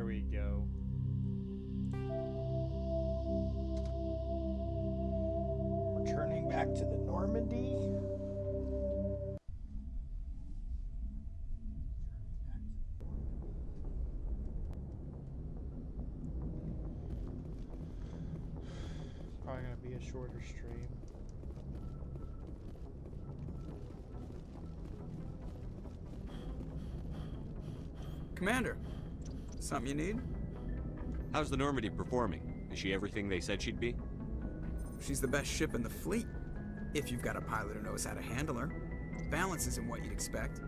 we go. Returning back to the Normandy. Probably gonna be a shorter stream. Commander, something you need? How's the Normandy performing? Is she everything they said she'd be? She's the best ship in the fleet, if you've got a pilot who knows how to handle her. Balance isn't what you'd expect.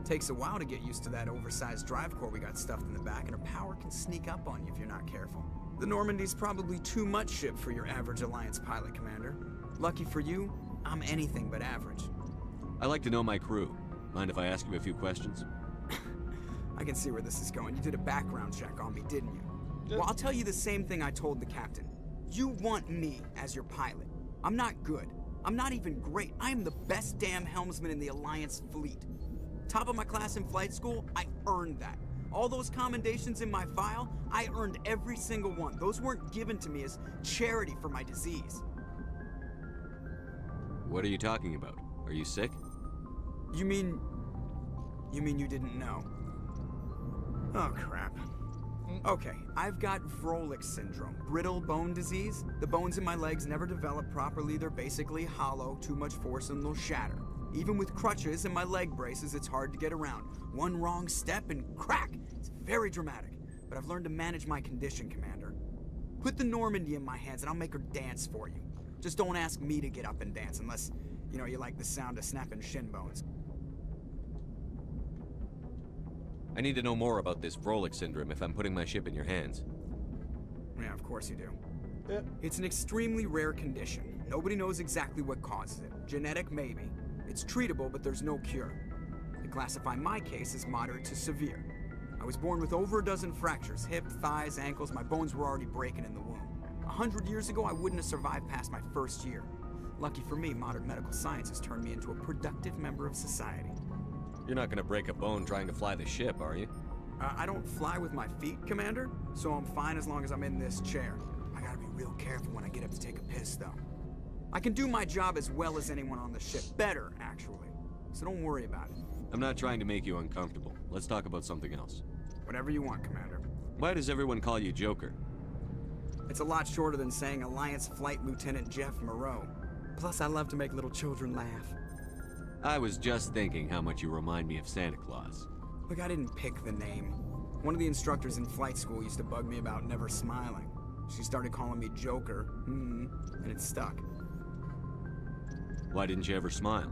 Takes a while to get used to that oversized drive core we got stuffed in the back, and her power can sneak up on you if you're not careful. The Normandy's probably too much ship for your average Alliance pilot, Commander. Lucky for you, I'm anything but average. I like to know my crew. Mind if I ask you a few questions? I can see where this is going. You did a background check on me, didn't you? Well, I'll tell you the same thing I told the captain. You want me as your pilot. I'm not good. I'm not even great. I am the best damn helmsman in the Alliance fleet. Top of my class in flight school, I earned that. All those commendations in my file, I earned every single one. Those weren't given to me as charity for my disease. What are you talking about? Are you sick? You mean you didn't know? Oh, crap. Okay, I've got Vrolik syndrome, brittle bone disease. The bones in my legs never develop properly. They're basically hollow, too much force and they'll shatter. Even with crutches and my leg braces, it's hard to get around. One wrong step and crack! It's very dramatic, but I've learned to manage my condition, Commander. Put the Normandy in my hands and I'll make her dance for you. Just don't ask me to get up and dance unless, you like the sound of snapping shin bones. I need to know more about this Vrolik syndrome if I'm putting my ship in your hands. Yeah, of course you do. It's an extremely rare condition. Nobody knows exactly what causes it. Genetic, maybe. It's treatable, but there's no cure. They classify my case as moderate to severe. I was born with over a dozen fractures, hip, thighs, ankles. My bones were already breaking in the womb. 100 years ago, I wouldn't have survived past my first year. Lucky for me, modern medical science has turned me into a productive member of society. You're not gonna break a bone trying to fly the ship, are you? I don't fly with my feet, Commander, so I'm fine as long as I'm in this chair. I gotta be real careful when I get up to take a piss, though. I can do my job as well as anyone on the ship. Better, actually. So don't worry about it. I'm not trying to make you uncomfortable. Let's talk about something else. Whatever you want, Commander. Why does everyone call you Joker? It's a lot shorter than saying Alliance Flight Lieutenant Jeff Moreau. Plus, I love to make little children laugh. I was just thinking how much you remind me of Santa Claus. Look, I didn't pick the name. One of the instructors in flight school used to bug me about never smiling. She started calling me Joker, and it stuck. Why didn't you ever smile?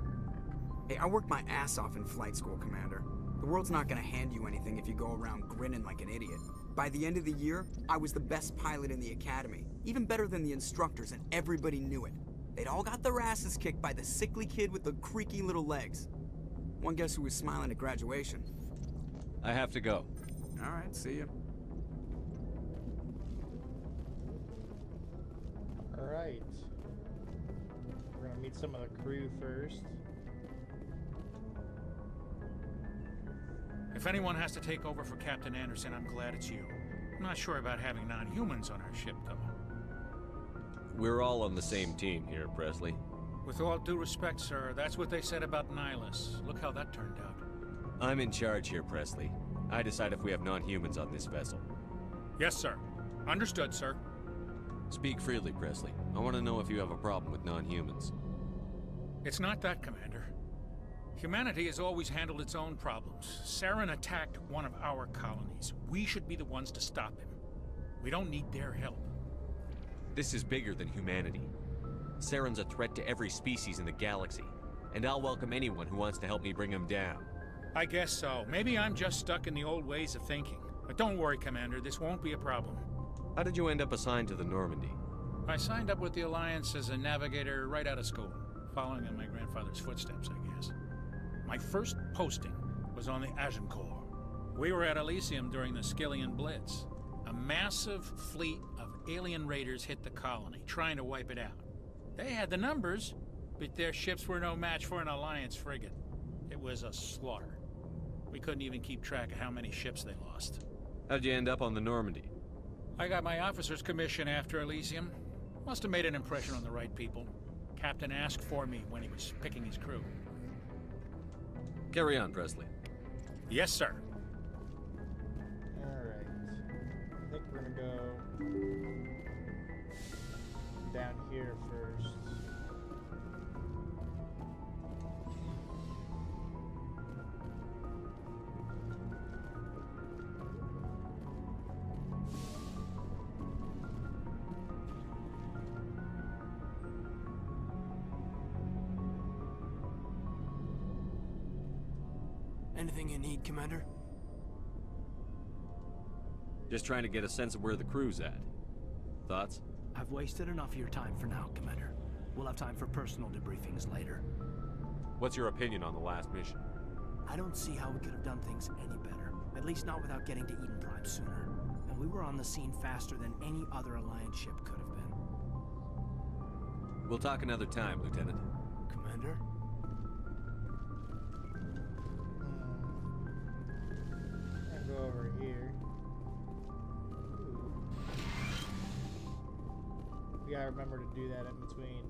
Hey, I worked my ass off in flight school, Commander. The world's not gonna hand you anything if you go around grinning like an idiot. By the end of the year, I was the best pilot in the academy, even better than the instructors, and everybody knew it. They'd all got their asses kicked by the sickly kid with the creaky little legs. One guess who was smiling at graduation? I have to go. All right, see ya. All right. We're gonna meet some of the crew first. If anyone has to take over for Captain Anderson, I'm glad it's you. I'm not sure about having non-humans on our ship, though. We're all on the same team here, Presley. With all due respect, sir, that's what they said about Nihilus. Look how that turned out. I'm in charge here, Presley. I decide if we have non-humans on this vessel. Yes, sir. Understood, sir. Speak freely, Presley. I want to know if you have a problem with non-humans. It's not that, Commander. Humanity has always handled its own problems. Saren attacked one of our colonies. We should be the ones to stop him. We don't need their help. This is bigger than humanity. Saren's a threat to every species in the galaxy, and I'll welcome anyone who wants to help me bring him down. I guess so. Maybe I'm just stuck in the old ways of thinking. But don't worry, Commander. This won't be a problem. How did you end up assigned to the Normandy? I signed up with the Alliance as a navigator right out of school, following in my grandfather's footsteps, I guess. My first posting was on the Agincourt. We were at Elysium during the Skillian Blitz. A massive fleet of alien raiders hit the colony, trying to wipe it out. They had the numbers, but their ships were no match for an Alliance frigate. It was a slaughter. We couldn't even keep track of how many ships they lost. How'd you end up on the Normandy? I got my officer's commission after Elysium. Must have made an impression on the right people. Captain asked for me when he was picking his crew. Carry on, Presley. Yes, sir. Alright. I think we're gonna go down here first. Anything you need, Commander? Just trying to get a sense of where the crew's at. Thoughts? I've wasted enough of your time for now, Commander. We'll have time for personal debriefings later. What's your opinion on the last mission? I don't see how we could have done things any better. At least not without getting to Eden Prime sooner. And we were on the scene faster than any other Alliance ship could have been. We'll talk another time, Lieutenant. Commander? And go over here. Ooh. We gotta remember to do that in between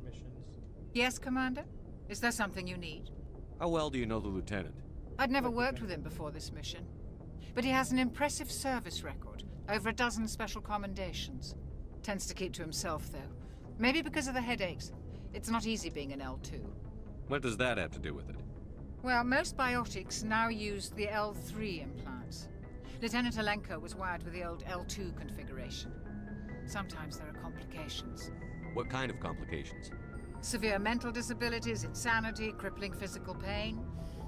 missions. Yes, Commander? Is there something you need? How well do you know the Lieutenant? I'd never worked with him before this mission. But he has an impressive service record. Over a dozen special commendations. Tends to keep to himself, though. Maybe because of the headaches. It's not easy being an L2. What does that have to do with it? Well, most biotics now use the L3 implants. Lieutenant Alenko was wired with the old L2 configuration. Sometimes there are complications. What kind of complications? Severe mental disabilities, insanity, crippling physical pain.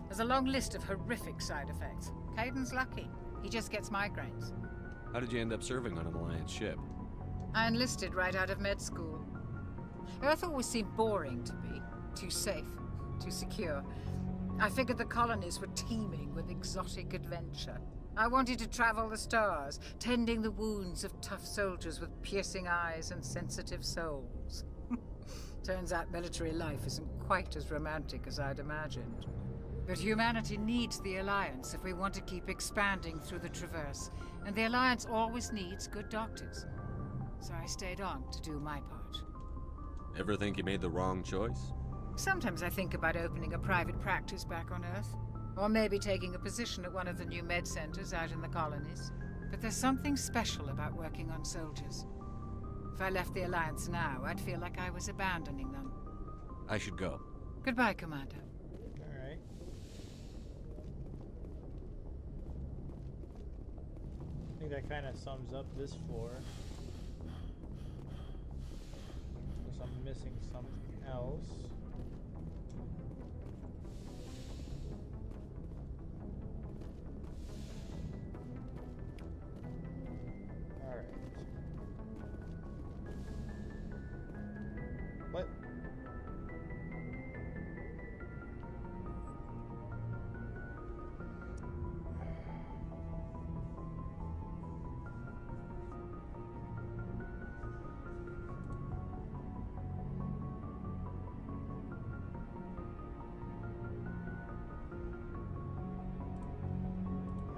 There's a long list of horrific side effects. Caden's lucky. He just gets migraines. How did you end up serving on an Alliance ship? I enlisted right out of med school. Earth always seemed boring to me. Too safe, too secure. I figured the colonies were teeming with exotic adventure. I wanted to travel the stars, tending the wounds of tough soldiers with piercing eyes and sensitive souls. Turns out military life isn't quite as romantic as I'd imagined. But humanity needs the Alliance if we want to keep expanding through the Traverse, and the Alliance always needs good doctors. So I stayed on to do my part. Ever think you made the wrong choice? Sometimes I think about opening a private practice back on Earth, or maybe taking a position at one of the new med centers out in the colonies. But there's something special about working on soldiers. If I left the Alliance now, I'd feel like I was abandoning them. I should go. Goodbye, Commander. Alright. I think that kind of sums up this floor. Unless I'm missing something else. Alright. What?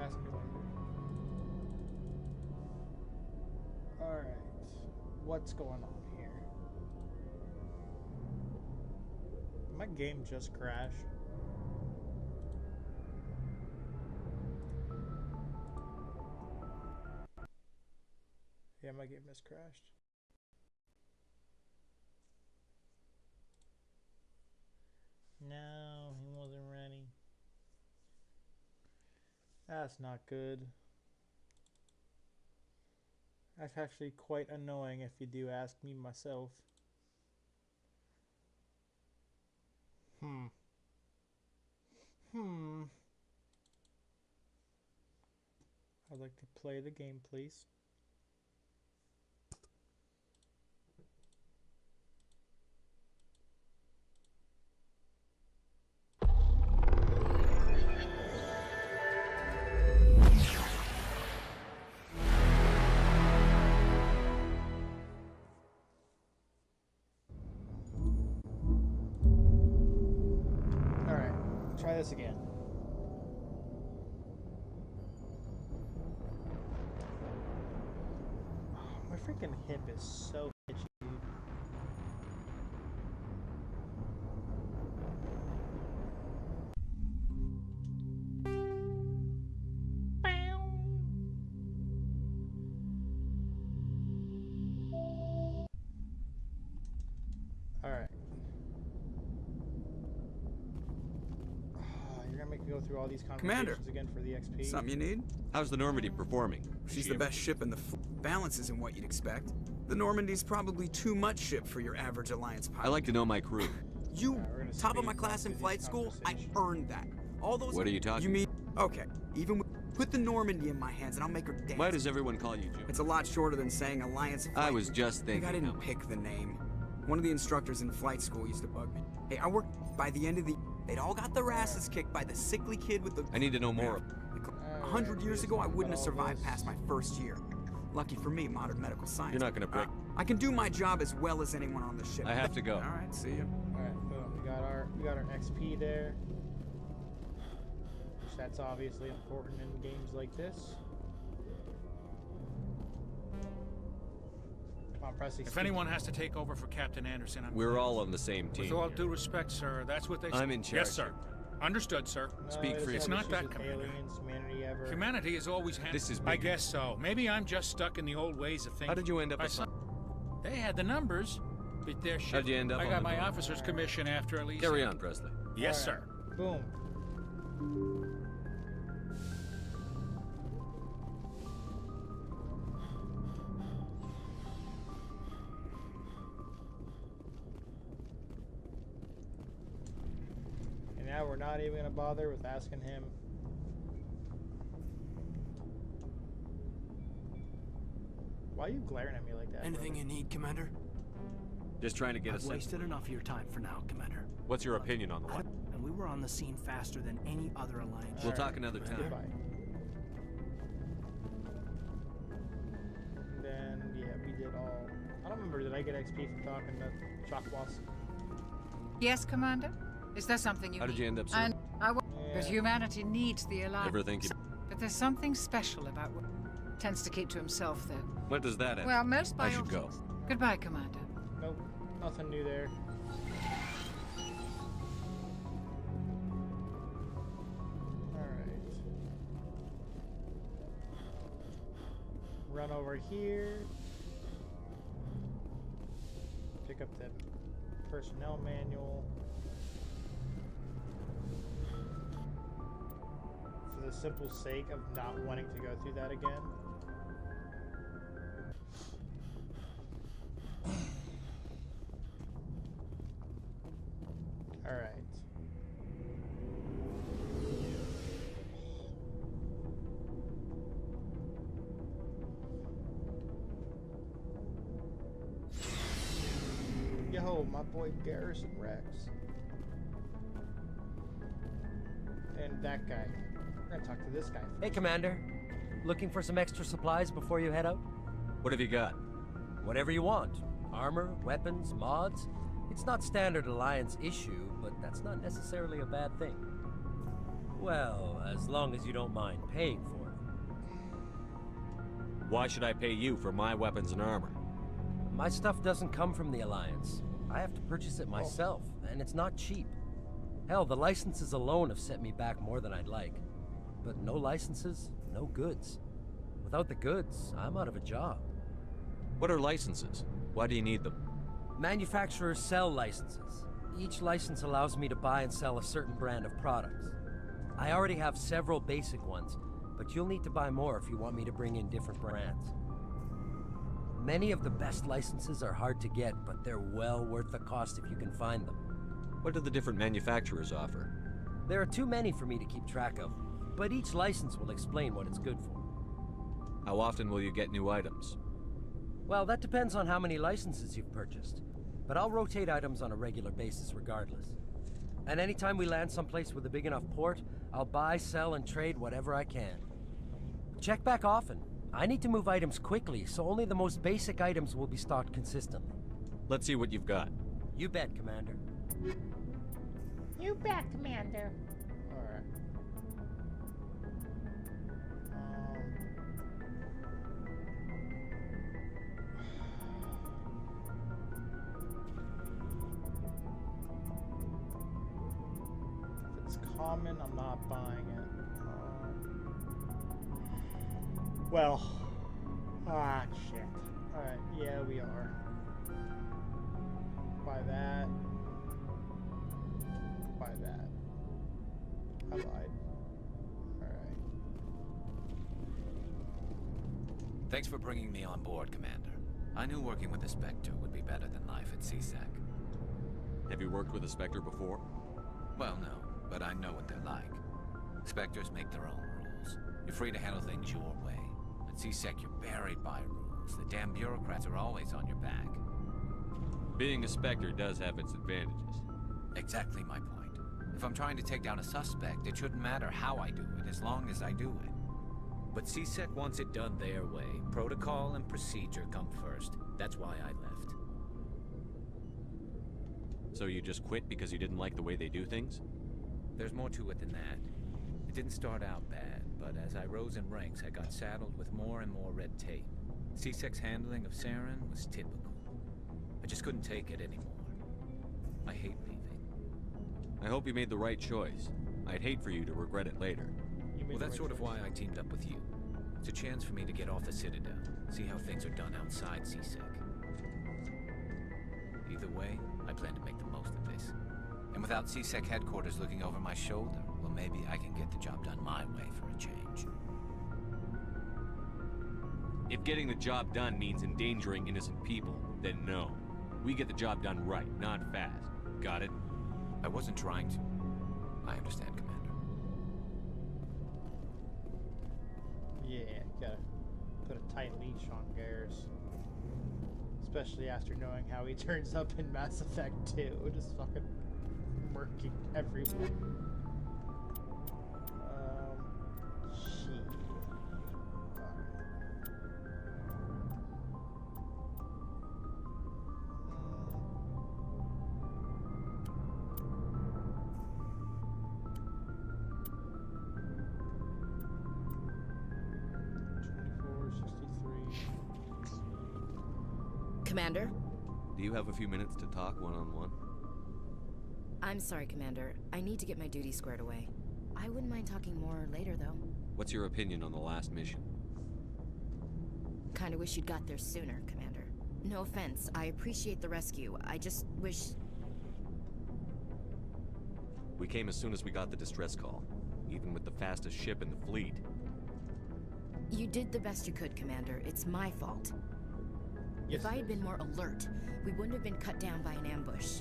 Ask me later. Alright. What's going on here? Did my game just crash? Yeah, my game just crashed. No, he wasn't ready. That's not good. That's actually quite annoying if you do ask me myself. I'd like to play the game, please. Alright, try this again. My freaking hip is so itchy, dude. Alright. You're gonna make me go through all these Commander. conversations again for the XP. Something you need? How's the Normandy performing? She's the best ship in the balance isn't what you'd expect. The Normandy's probably too much ship for your average Alliance pilot. I like to know my crew. You, we're gonna top of my speed class run in through flight these school, I conversations. earned that. All those. What are you talking You mean? Okay, even put the Normandy in my hands and I'll make her dance. Why does everyone call you Joe? It's a lot shorter than saying Alliance flight. I was just I think thinking. I didn't pick the name. One of the instructors in flight school used to bug me. Hey, I worked by the end of the. They'd all got their asses kicked by the sickly kid with the. I need to know more. Like 100 years ago, I wouldn't have survived past my first year. Lucky for me, modern medical science. You're not gonna break. I can do my job as well as anyone on the ship. I have to go. All right, see you. Alright, boom. We got our XP there. Which that's obviously important in games like this. Come on, Presley. If speak. anyone has to take over for Captain Anderson, I'm We're all on the same team. With all here. due respect, sir, that's what they say. I'm in charge. Yes, sir. Understood, sir. No, speak it for doesn't yourself. It's have not issues that, with Commander. aliens, humanity ever. Humanity has always had. This is I bigger. guess so. Maybe I'm just stuck in the old ways of thinking. How did you end up I on saw- They had the numbers, but their shit. How'd you end up I on got the my boat? officer's commission after Elysium. Carry on, Presley. Yes, Alright. sir. Boom. And now we're not even gonna bother with asking him. Why are you glaring at me like that? Anything brother? you need, Commander? Just trying to get a I've sense. wasted enough of your time for now, Commander. What's your opinion on the one? And we were on the scene faster than any other Alliance We'll ship. talk another time. Goodbye. And then, yeah, we did all. I don't remember, did I get XP from talking to Chakwas? Yes, Commander? Is there something you How need? did you end up, sir? And because Yeah. humanity needs the Alliance. Ever think you... But there's something special about what tends to keep to himself, though. What does that have? Well, most I should go. biologists. Goodbye, Commander. Nope, nothing new there. Alright. Run over here. Pick up the personnel manual. For the simple sake of not wanting to go through that again. Alright. Yo, my boy Garrison Rex. And that guy. We're gonna talk to this guy. Hey, Commander. Looking for some extra supplies before you head out? What have you got? Whatever you want. Armor, weapons, mods. It's not standard Alliance issue, but that's not necessarily a bad thing. Well, as long as you don't mind paying for it. Why should I pay you for my weapons and armor? My stuff doesn't come from the Alliance. I have to purchase it myself, and it's not cheap. Hell, the licenses alone have set me back more than I'd like. But no licenses, no goods. Without the goods, I'm out of a job. What are licenses? Why do you need them? Manufacturers sell licenses. Each license allows me to buy and sell a certain brand of products. I already have several basic ones, but you'll need to buy more if you want me to bring in different brands. Many of the best licenses are hard to get, but they're well worth the cost if you can find them. What do the different manufacturers offer? There are too many for me to keep track of, but each license will explain what it's good for. How often will you get new items? Well, that depends on how many licenses you've purchased, but I'll rotate items on a regular basis regardless. And anytime we land someplace with a big enough port, I'll buy, sell, and trade whatever I can. Check back often. I need to move items quickly, so only the most basic items will be stocked consistently. Let's see what you've got. You bet, Commander. You bet, Commander. Alright. It's common. I'm not buying it. Well. Ah, shit. Alright, yeah, we are. Buy that. Buy that. I lied. Alright. Thanks for bringing me on board, Commander. I knew working with the Spectre would be better than life at CSEC. Have you worked with a Spectre before? Well, no, but I know what they're like. Spectres make their own rules. You're free to handle things your way. At CSEC, you're buried by rules. The damn bureaucrats are always on your back. Being a Spectre does have its advantages. Exactly my point. If I'm trying to take down a suspect, it shouldn't matter how I do it, as long as I do it. But CSEC wants it done their way. Protocol and procedure come first. That's why I left. So you just quit because you didn't like the way they do things? There's more to it than that. It didn't start out bad, but as I rose in ranks, I got saddled with more and more red tape. CSEC's handling of Saren was typical. I just couldn't take it anymore. I hate leaving. I hope you made the right choice. I'd hate for you to regret it later. Well, that's sort of why I teamed up with you. It's a chance for me to get off the Citadel, see how things are done outside CSEC. Either way, I plan to make the most of this. And without CSEC headquarters looking over my shoulder, well, maybe I can get the job done my way for a change. If getting the job done means endangering innocent people, then no. We get the job done right, not fast. Got it? I wasn't trying to. I understand, Commander. Yeah, gotta put a tight leash on Garrus. Especially after knowing how he turns up in Mass Effect 2. Just fucking murking everyone. Shit. Commander? Do you have a few minutes to talk one-on-one? I'm sorry, Commander. I need to get my duty squared away. I wouldn't mind talking more later, though. What's your opinion on the last mission? Kinda wish you'd got there sooner, Commander. No offense, I appreciate the rescue. I just wish... We came as soon as we got the distress call, even with the fastest ship in the fleet. You did the best you could, Commander. It's my fault. Yes, if I had been more alert, we wouldn't have been cut down by an ambush.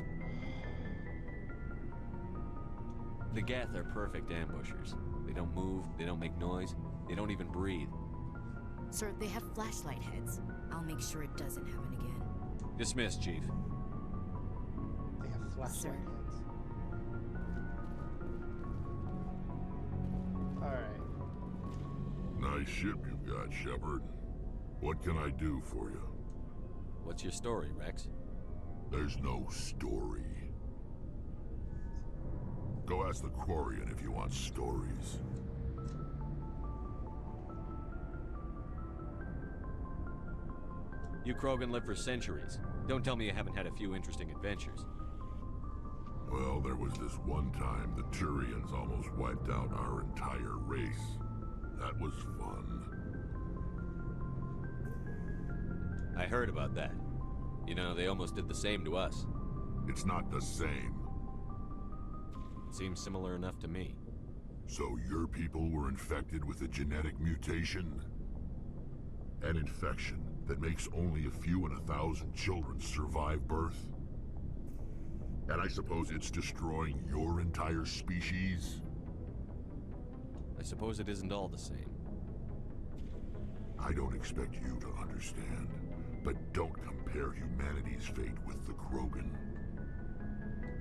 The Geth are perfect ambushers. They don't move, they don't make noise, they don't even breathe. Sir, they have flashlight heads. I'll make sure it doesn't happen again. Dismissed, Chief. They have flashlight Sir. heads. Alright. Nice ship you've got, Shepard. What can I do for you? What's your story, Rex? There's no story. Go ask the Quarian if you want stories. You Krogan lived for centuries. Don't tell me you haven't had a few interesting adventures. Well, there was this one time the Turians almost wiped out our entire race. That was fun. I heard about that. You know, they almost did the same to us. It's not the same. Seems similar enough to me. So your people were infected with a genetic mutation? An infection that makes only a few in 1,000 children survive birth? And I suppose it's destroying your entire species? I suppose it isn't all the same. I don't expect you to understand, but don't compare humanity's fate with the Krogan.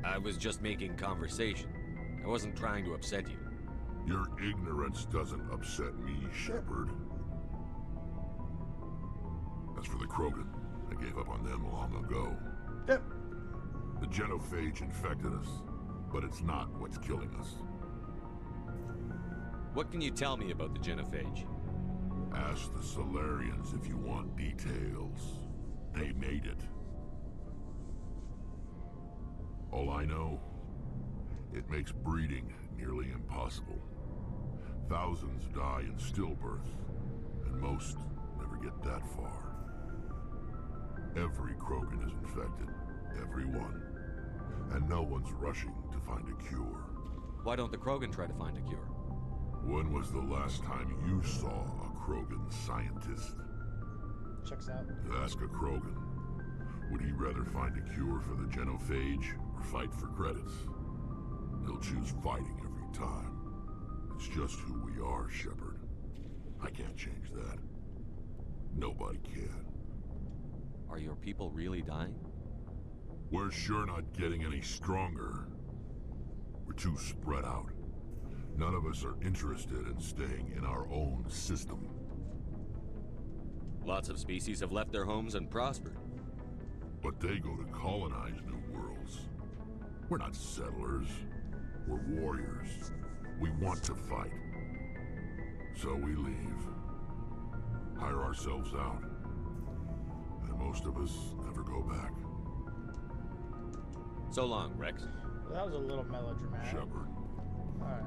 I was just making conversation. I wasn't trying to upset you. Your ignorance doesn't upset me, Shepard. As for the Krogan, I gave up on them long ago. Yep. The genophage infected us, but it's not what's killing us. What can you tell me about the genophage? Ask the Solarians if you want details. They made it. All I know It makes breeding nearly impossible. Thousands die in stillbirth, and most never get that far. Every Krogan is infected, every one. And no one's rushing to find a cure. Why don't the Krogan try to find a cure? When was the last time you saw a Krogan scientist? Checks out. Ask a Krogan. Would he rather find a cure for the genophage or fight for credits? He'll choose fighting every time. It's just who we are, Shepard. I can't change that. Nobody can. Are your people really dying? We're sure not getting any stronger. We're too spread out. None of us are interested in staying in our own system. Lots of species have left their homes and prospered. But they go to colonize new worlds. We're not settlers. We're warriors. We want to fight. So we leave. Hire ourselves out. And most of us never go back. So long, Rex. That was a little melodramatic. Shepard. Alright.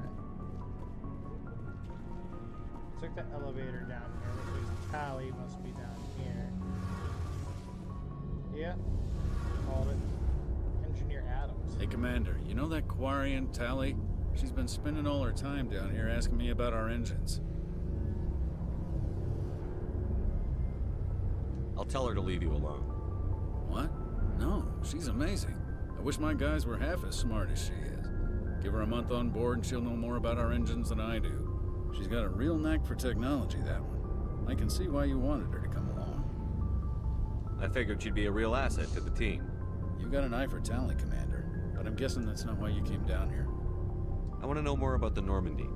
Took the elevator down here, which means Tally must be down here. Yeah. Called it. Engineer Adams. Hey, Commander, you know that Quarian, Tally? She's been spending all her time down here asking me about our engines. I'll tell her to leave you alone. What? No, she's amazing. I wish my guys were half as smart as she is. Give her a month on board and she'll know more about our engines than I do. She's got a real knack for technology, that one. I can see why you wanted her to come along. I figured she'd be a real asset to the team. You got an eye for talent, Commander, but I'm guessing that's not why you came down here. I want to know more about the Normandy.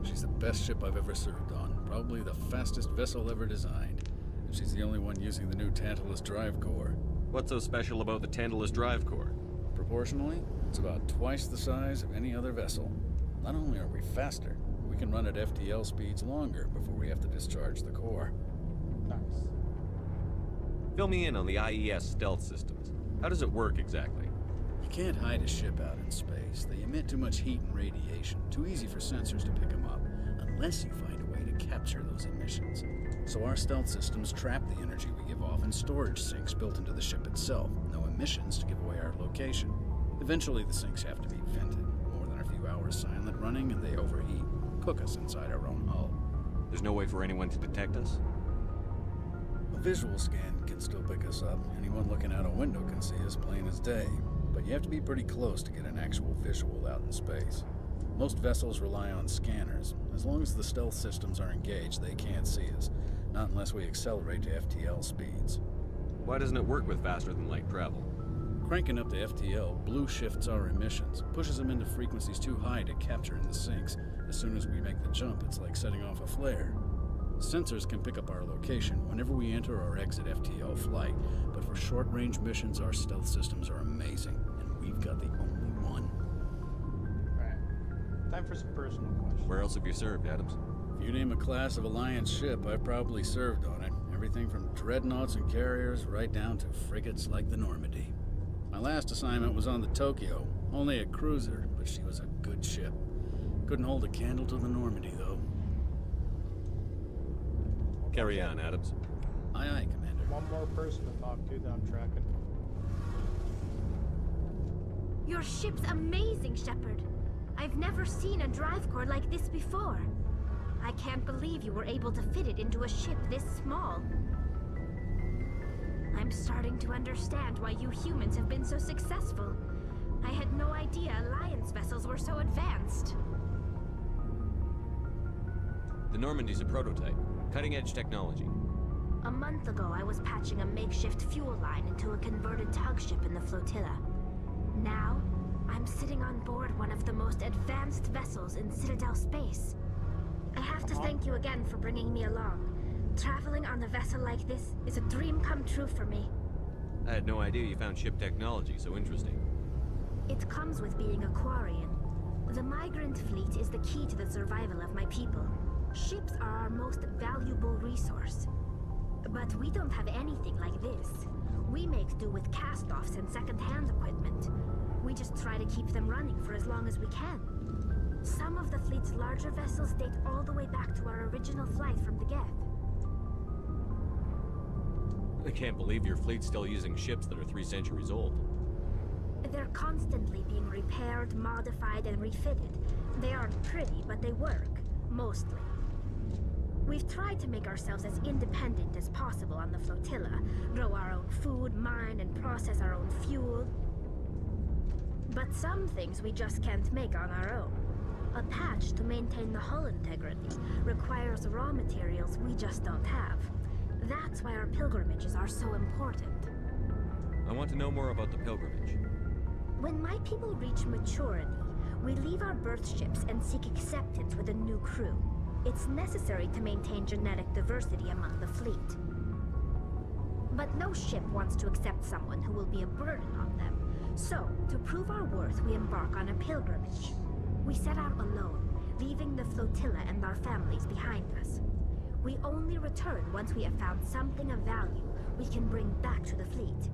She's the best ship I've ever served on, probably the fastest vessel ever designed. And she's the only one using the new Tantalus drive core. What's so special about the Tantalus drive core? Proportionally, it's about twice the size of any other vessel. Not only are we faster, we can run at FTL speeds longer before we have to discharge the core. Nice. Fill me in on the IES stealth systems. How does it work exactly? You can't hide a ship out in space. They emit too much heat and radiation. Too easy for sensors to pick them up, unless you find a way to capture those emissions. So our stealth systems trap the energy we give off in storage sinks built into the ship itself. No emissions to give away our location. Eventually the sinks have to be vented. More than a few hours silent running and they overheat. Cook us inside our own hull. There's no way for anyone to detect us? A visual scan can still pick us up. Anyone looking out a window can see us plain as day. But you have to be pretty close to get an actual visual out in space. Most vessels rely on scanners. As long as the stealth systems are engaged, they can't see us. Not unless we accelerate to FTL speeds. Why doesn't it work with faster-than-light travel? Cranking up to FTL blue shifts our emissions, pushes them into frequencies too high to capture in the sinks. As soon as we make the jump, it's like setting off a flare. Sensors can pick up our location whenever we enter or exit FTL flight, but for short-range missions, our stealth systems are amazing, and we've got the only one. Right. Time for some personal questions. Where else have you served, Adams? If you name a class of Alliance ship, I've probably served on it. Everything from dreadnoughts and carriers right down to frigates like the Normandy. My last assignment was on the Tokyo, only a cruiser, but she was a good ship. Couldn't hold a candle to the Normandy, though. Carry on, Adams. Aye, aye, Commander. One more person to talk to that I'm tracking. Your ship's amazing, Shepard. I've never seen a drive core like this before. I can't believe you were able to fit it into a ship this small. I'm starting to understand why you humans have been so successful. I had no idea Alliance vessels were so advanced. The Normandy's a prototype. Cutting-edge technology. A month ago, I was patching a makeshift fuel line into a converted tug ship in the flotilla. Now, I'm sitting on board one of the most advanced vessels in Citadel space. I have to thank you again for bringing me along. Traveling on a vessel like this is a dream come true for me. I had no idea you found ship technology so interesting. It comes with being a Quarian. The migrant fleet is the key to the survival of my people. Ships are our most valuable resource. But we don't have anything like this. We make do with cast-offs and second-hand equipment. We just try to keep them running for as long as we can. Some of the fleet's larger vessels date all the way back to our original flight from the Geth. I can't believe your fleet's still using ships that are 3 centuries old. They're constantly being repaired, modified, and refitted. They aren't pretty, but they work. Mostly. We've tried to make ourselves as independent as possible on the flotilla. Grow our own food, mine, and process our own fuel. But some things we just can't make on our own. A patch to maintain the hull integrity requires raw materials we just don't have. That's why our pilgrimages are so important. I want to know more about the pilgrimage. When my people reach maturity, we leave our birth ships and seek acceptance with a new crew. It's necessary to maintain genetic diversity among the fleet. But no ship wants to accept someone who will be a burden on them. So, to prove our worth, we embark on a pilgrimage. We set out alone, leaving the flotilla and our families behind us. We only return once we have found something of value we can bring back to the fleet.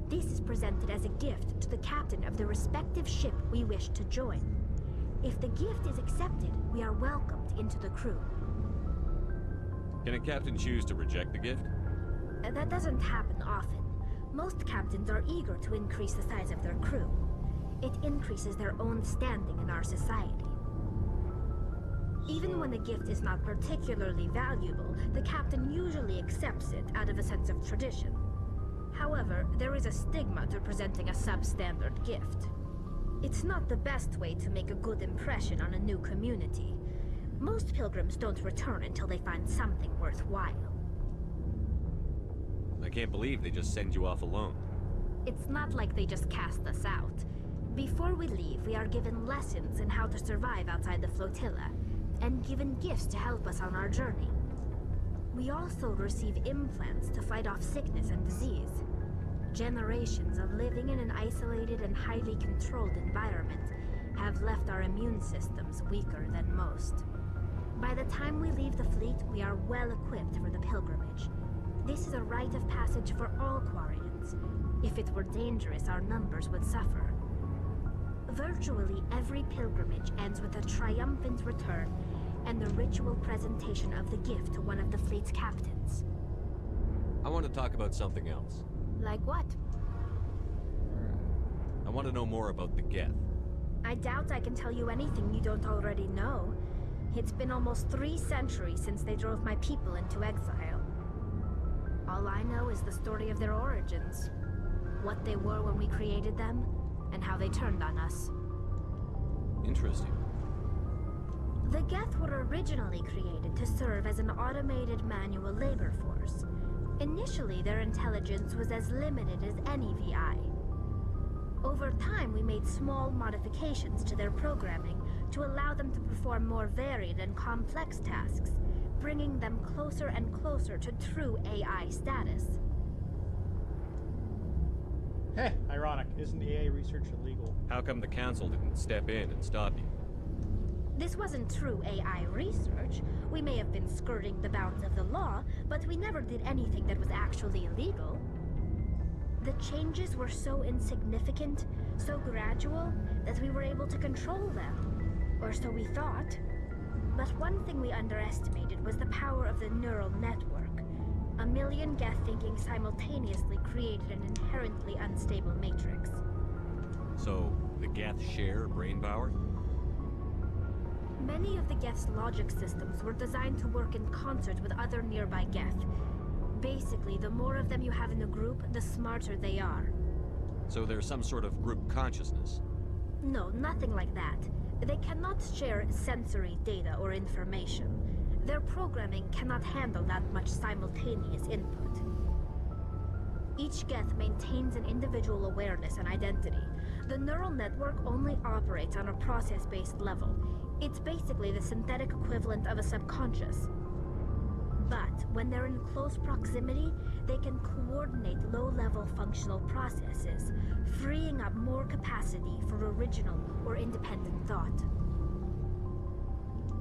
This is presented as a gift to the captain of the respective ship we wish to join. If the gift is accepted, we are welcomed into the crew. Can a captain choose to reject the gift? That doesn't happen often. Most captains are eager to increase the size of their crew. It increases their own standing in our society. Even when a gift is not particularly valuable, the captain usually accepts it out of a sense of tradition. However, there is a stigma to presenting a substandard gift. It's not the best way to make a good impression on a new community. Most pilgrims don't return until they find something worthwhile. I can't believe they just send you off alone. It's not like they just cast us out. Before we leave, we are given lessons in how to survive outside the flotilla, and given gifts to help us on our journey. We also receive implants to fight off sickness and disease. Generations of living in an isolated and highly controlled environment have left our immune systems weaker than most. By the time we leave the fleet, we are well equipped for the pilgrimage. This is a rite of passage for all Quarians. If it were dangerous, our numbers would suffer. Virtually every pilgrimage ends with a triumphant return and the ritual presentation of the gift to one of the fleet's captains. I want to talk about something else. Like what? I want to know more about the Geth. I doubt I can tell you anything you don't already know. It's been almost 3 centuries since they drove my people into exile. All I know is the story of their origins. What they were when we created them, and how they turned on us. Interesting. The Geth were originally created to serve as an automated manual labor force. Initially, their intelligence was as limited as any VI. Over time, we made small modifications to their programming to allow them to perform more varied and complex tasks, bringing them closer and closer to true AI status. Heh, ironic. Isn't AI research illegal? How come the council didn't step in and stop you? This wasn't true AI research. We may have been skirting the bounds of the law, but we never did anything that was actually illegal. The changes were so insignificant, so gradual, that we were able to control them. Or so we thought. But one thing we underestimated was the power of the neural network. A million Geth thinking simultaneously created an inherently unstable matrix. So, the Geth share brain power? Many of the Geth's logic systems were designed to work in concert with other nearby Geth. Basically, the more of them you have in a group, the smarter they are. So there's some sort of group consciousness? No, nothing like that. They cannot share sensory data or information. Their programming cannot handle that much simultaneous input. Each Geth maintains an individual awareness and identity. The neural network only operates on a process-based level. It's basically the synthetic equivalent of a subconscious. But when they're in close proximity, they can coordinate low-level functional processes, freeing up more capacity for original or independent thought.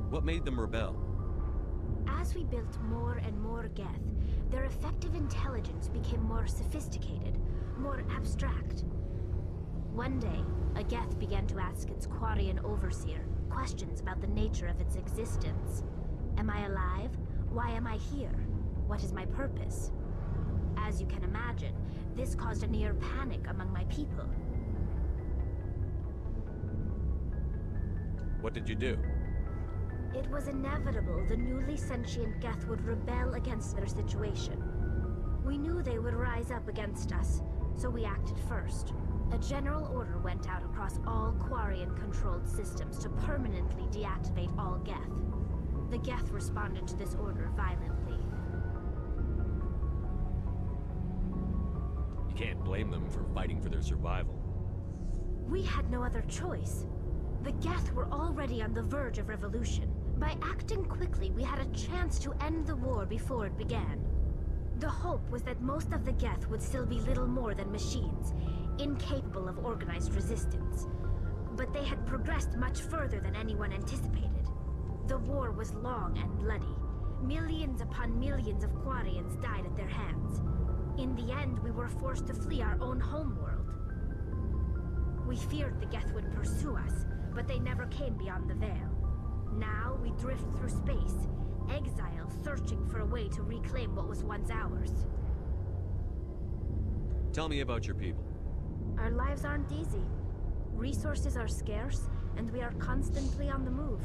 What made them rebel? As we built more and more Geth, their effective intelligence became more sophisticated, more abstract. One day, a Geth began to ask its Quarian overseer questions about the nature of its existence. Am I alive? Why am I here? What is my purpose? As you can imagine, this caused a near panic among my people. What did you do? It was inevitable the newly sentient Geth would rebel against their situation. We knew they would rise up against us, so we acted first. A general order went out across all Quarian-controlled systems to permanently deactivate all Geth. The Geth responded to this order violently. You can't blame them for fighting for their survival. We had no other choice. The Geth were already on the verge of revolution. By acting quickly, we had a chance to end the war before it began. The hope was that most of the Geth would still be little more than machines, incapable of organized resistance. But they had progressed much further than anyone anticipated. The war was long and bloody. Millions upon millions of Quarians died at their hands. In the end, we were forced to flee our own homeworld. We feared the Geth would pursue us, but they never came beyond the Veil. Now we drift through space, exile, searching for a way to reclaim what was once ours. Tell me about your people. Our lives aren't easy. Resources are scarce, and we are constantly on the move.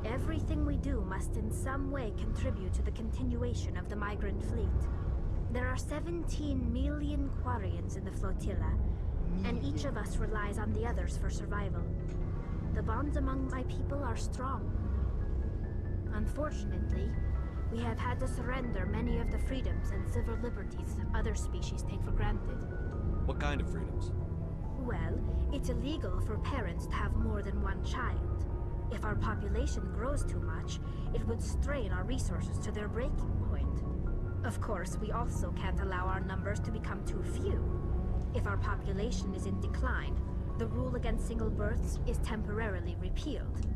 Everything we do must in some way contribute to the continuation of the migrant fleet. There are 17 million Quarians in the flotilla, and each of us relies on the others for survival. The bonds among my people are strong. Unfortunately, we have had to surrender many of the freedoms and civil liberties other species take for granted. What kind of freedoms? Well, it's illegal for parents to have more than one child. If our population grows too much, it would strain our resources to their breaking point. Of course, we also can't allow our numbers to become too few. If our population is in decline, the rule against single births is temporarily repealed.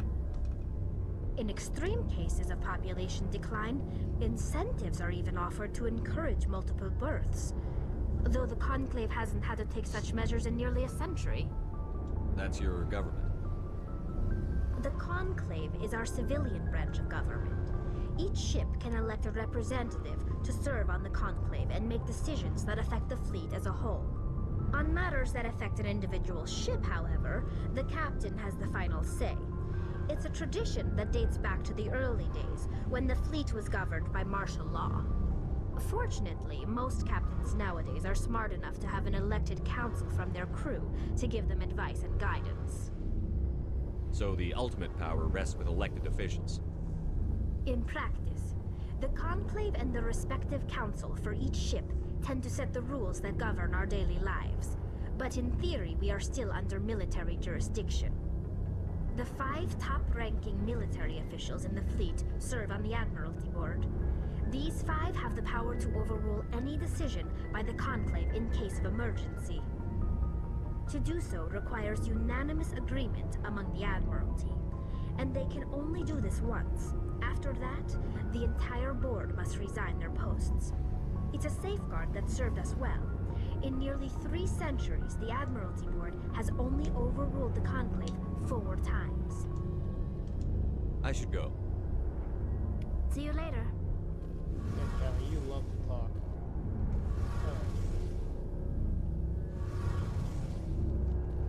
In extreme cases of population decline, incentives are even offered to encourage multiple births, though the Conclave hasn't had to take such measures in nearly a century. That's your government. The Conclave is our civilian branch of government. Each ship can elect a representative to serve on the Conclave and make decisions that affect the fleet as a whole. On matters that affect an individual ship, however, the captain has the final say. It's a tradition that dates back to the early days, when the fleet was governed by martial law. Fortunately, most captains nowadays are smart enough to have an elected council from their crew to give them advice and guidance. So the ultimate power rests with elected officials. In practice, the Conclave and the respective council for each ship tend to set the rules that govern our daily lives. But in theory, we are still under military jurisdiction. The 5 top-ranking military officials in the fleet serve on the Admiralty Board. These 5 have the power to overrule any decision by the Conclave in case of emergency. To do so requires unanimous agreement among the Admiralty, and they can only do this once. After that, the entire board must resign their posts. It's a safeguard that served us well. In nearly 3 centuries, the Admiralty Board has only overruled the Conclave 4 times. I should go. See you later. Yeah, Kelly, you love to talk.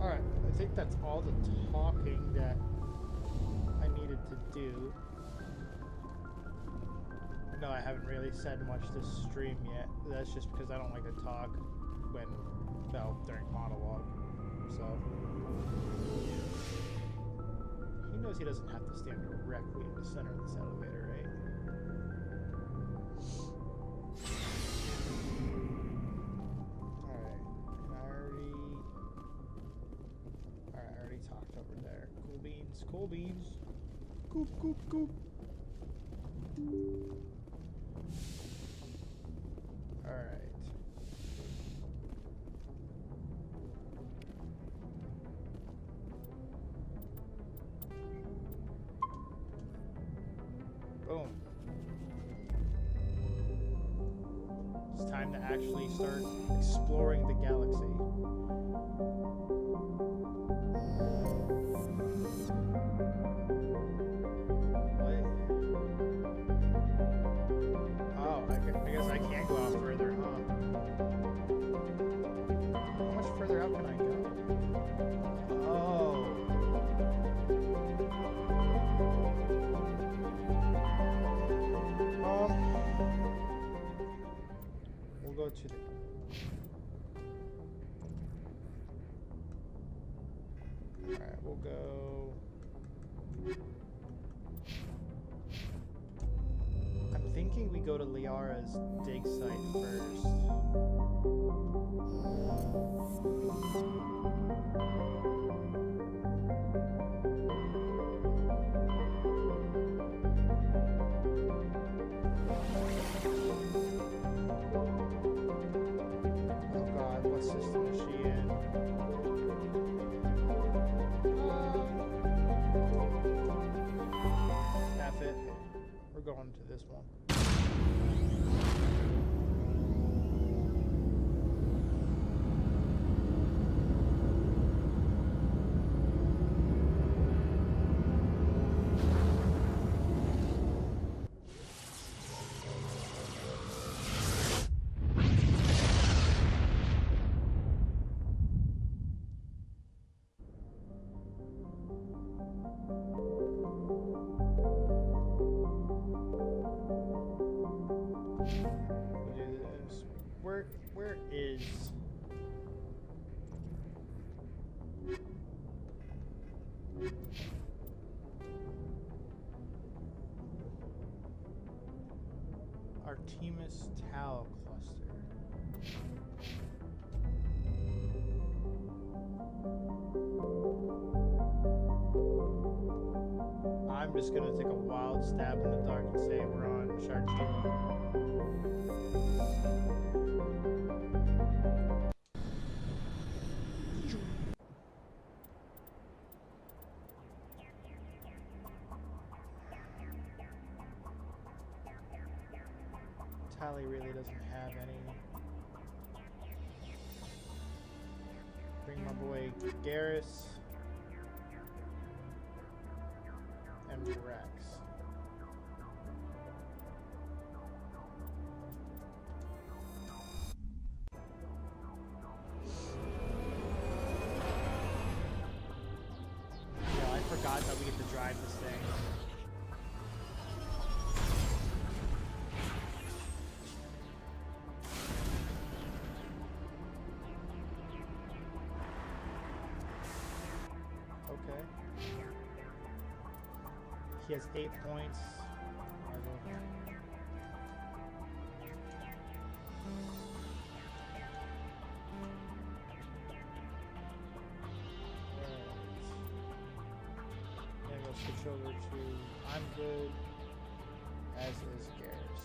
Alright, I think that's all the talking that I needed to do. No, I haven't really said much this stream yet. That's just because I don't like to talk when, well, during monologue. So, he knows he doesn't have to stand directly in the center of this elevator, right? Alright, I already talked over there. Cool beans, cool beans. Coop, coop, coop. Alright. Boom. It's time to actually start exploring the galaxy. go to the... Alright, we'll go... I'm thinking we go to Liara's dig site first. Oh god, what system is she in? F it. We're going to this one. We'll do this. Where is... Artemis Tau cluster? I'm just gonna take a wild stab in the dark and say we're on Sharchino. Tally really doesn't have any. Bring my boy Garrus and Rex. Yeah, I forgot that we get to drive this thing. Okay. He has 8 points. I don't... Then we'll switch over to I'm good, as is Garrus.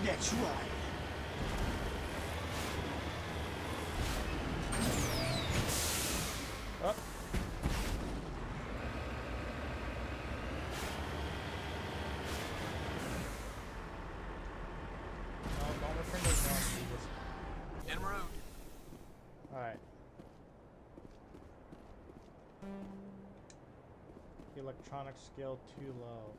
That's right. Oh. Don't return those down, Jesus. En route. Alright. Electronic skill too low.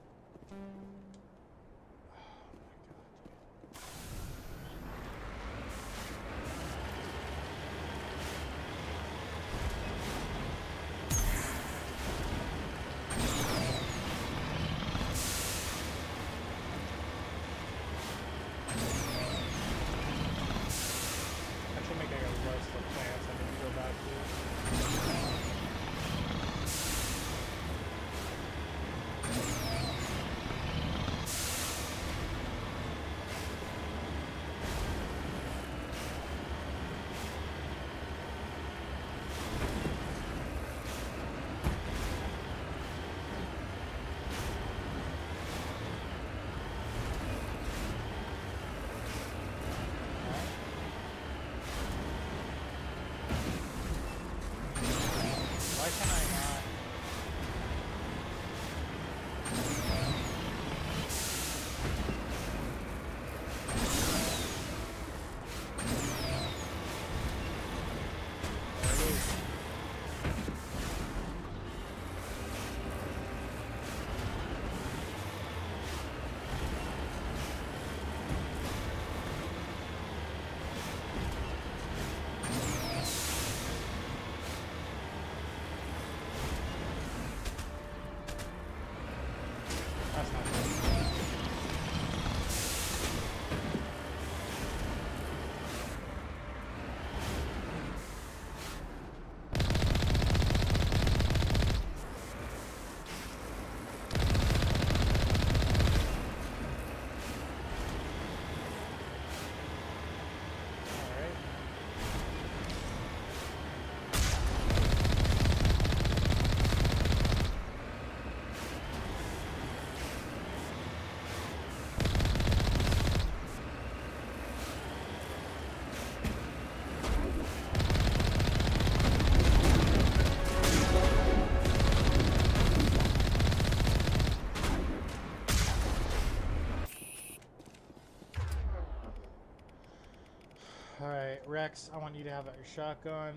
Alright, Rex, I want you to have out your shotgun.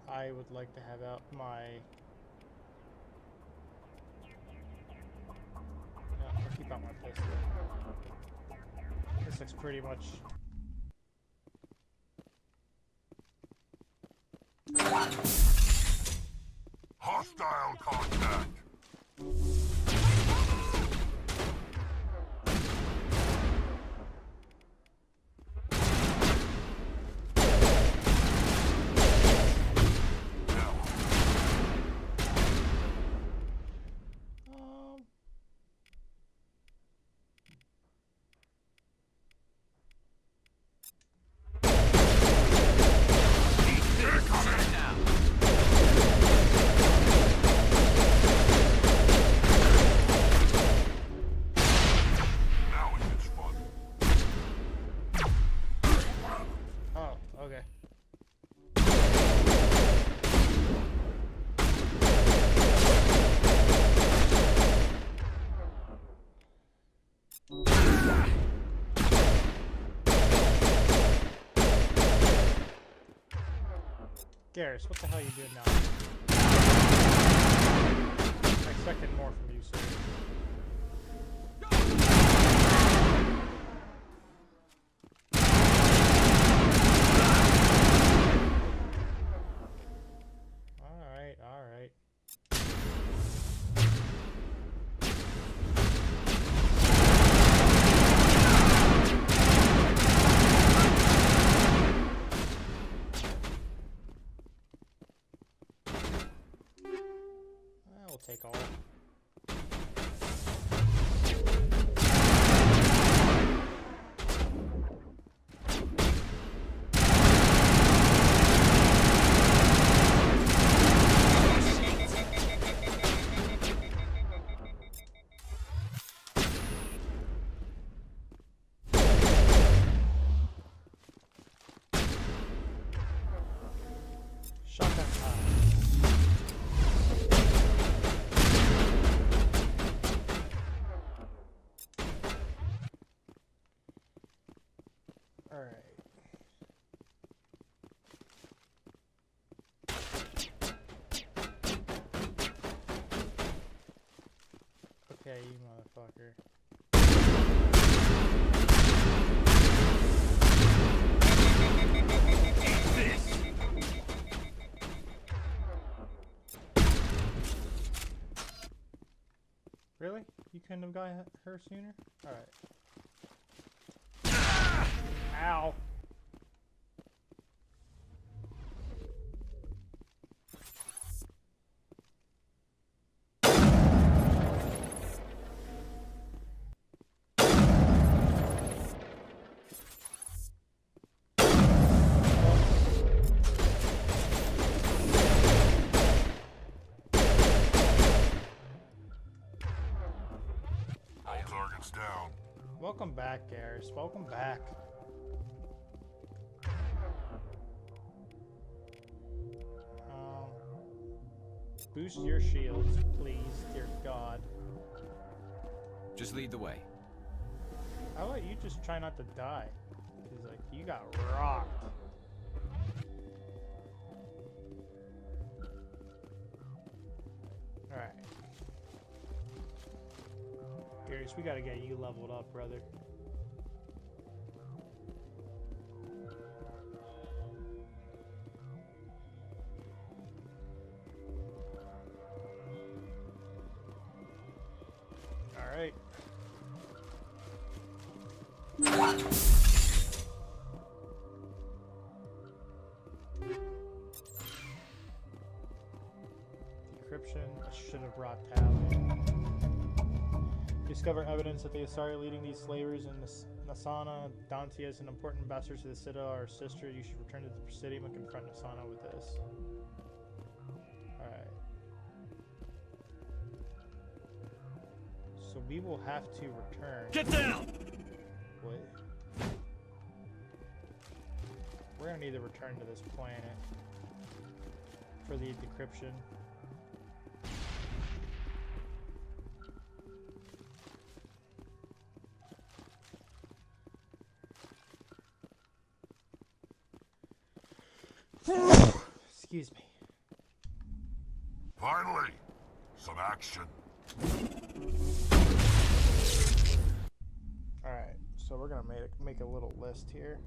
I would like to have out my... No, I'll keep out my pistol. This looks pretty much... Hostile contact! Garrus, what the hell are you doing now? I expected more from you, sir. Alright, alright. We'll take all. Shotgun time. Alright. Okay, you motherfucker. Really? You couldn't have got her sooner? Alright. Ow. All targets down. Welcome back, Garrus. Welcome back. Boost your shields, please, dear God. Just lead the way. How about you just try not to die? Because, like, you got rocked. Alright. Garrus, we gotta get you leveled up, brother. Alright. Decryption. I should have brought Tally. Discover evidence that the Asari leading these slavers in Nasana. Dante is an important ambassador to the Citadel, our sister. You should return to the Presidium and confront Nasana with this. Alright. So we will have to return. Get down! What? We're gonna need to return to this planet for the decryption. Excuse me. Finally, some action. Alright, so we're gonna make a little list here.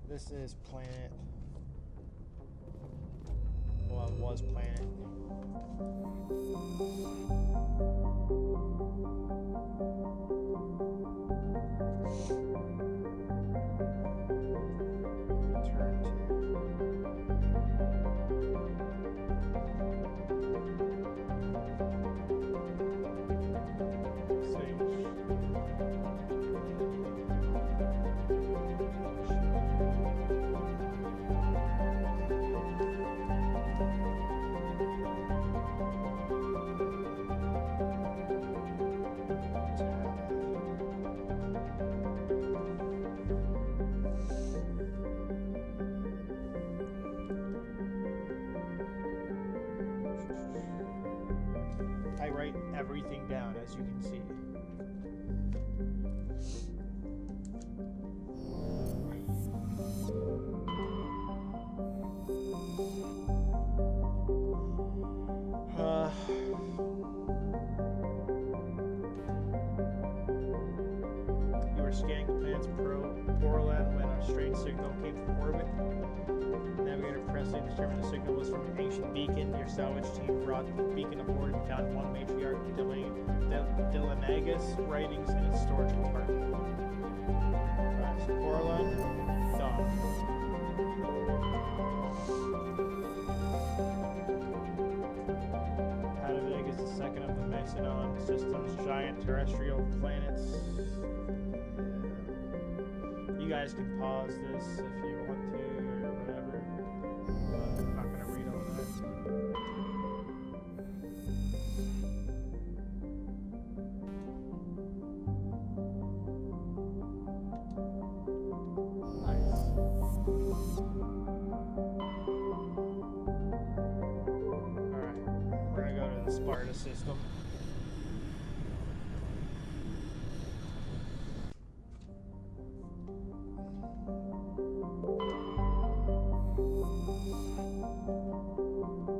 This is planet. Well, it was planet. Return to. I write everything down, as you can see. You were scanning the planet's Borland when a strange signal came from orbit. Navigator Presley determined the signal was from an ancient beacon. Your salvage team brought the beacon aboard and found one matriarch Dilanagus writings in its storage compartment. Alright, so Borland, done. Hadavig is the second of the Mesonon system's giant terrestrial planets. You guys can pause this if you want to or whatever, but I'm not going to read all that. Nice. Alright, we're going to go to the Sparta system.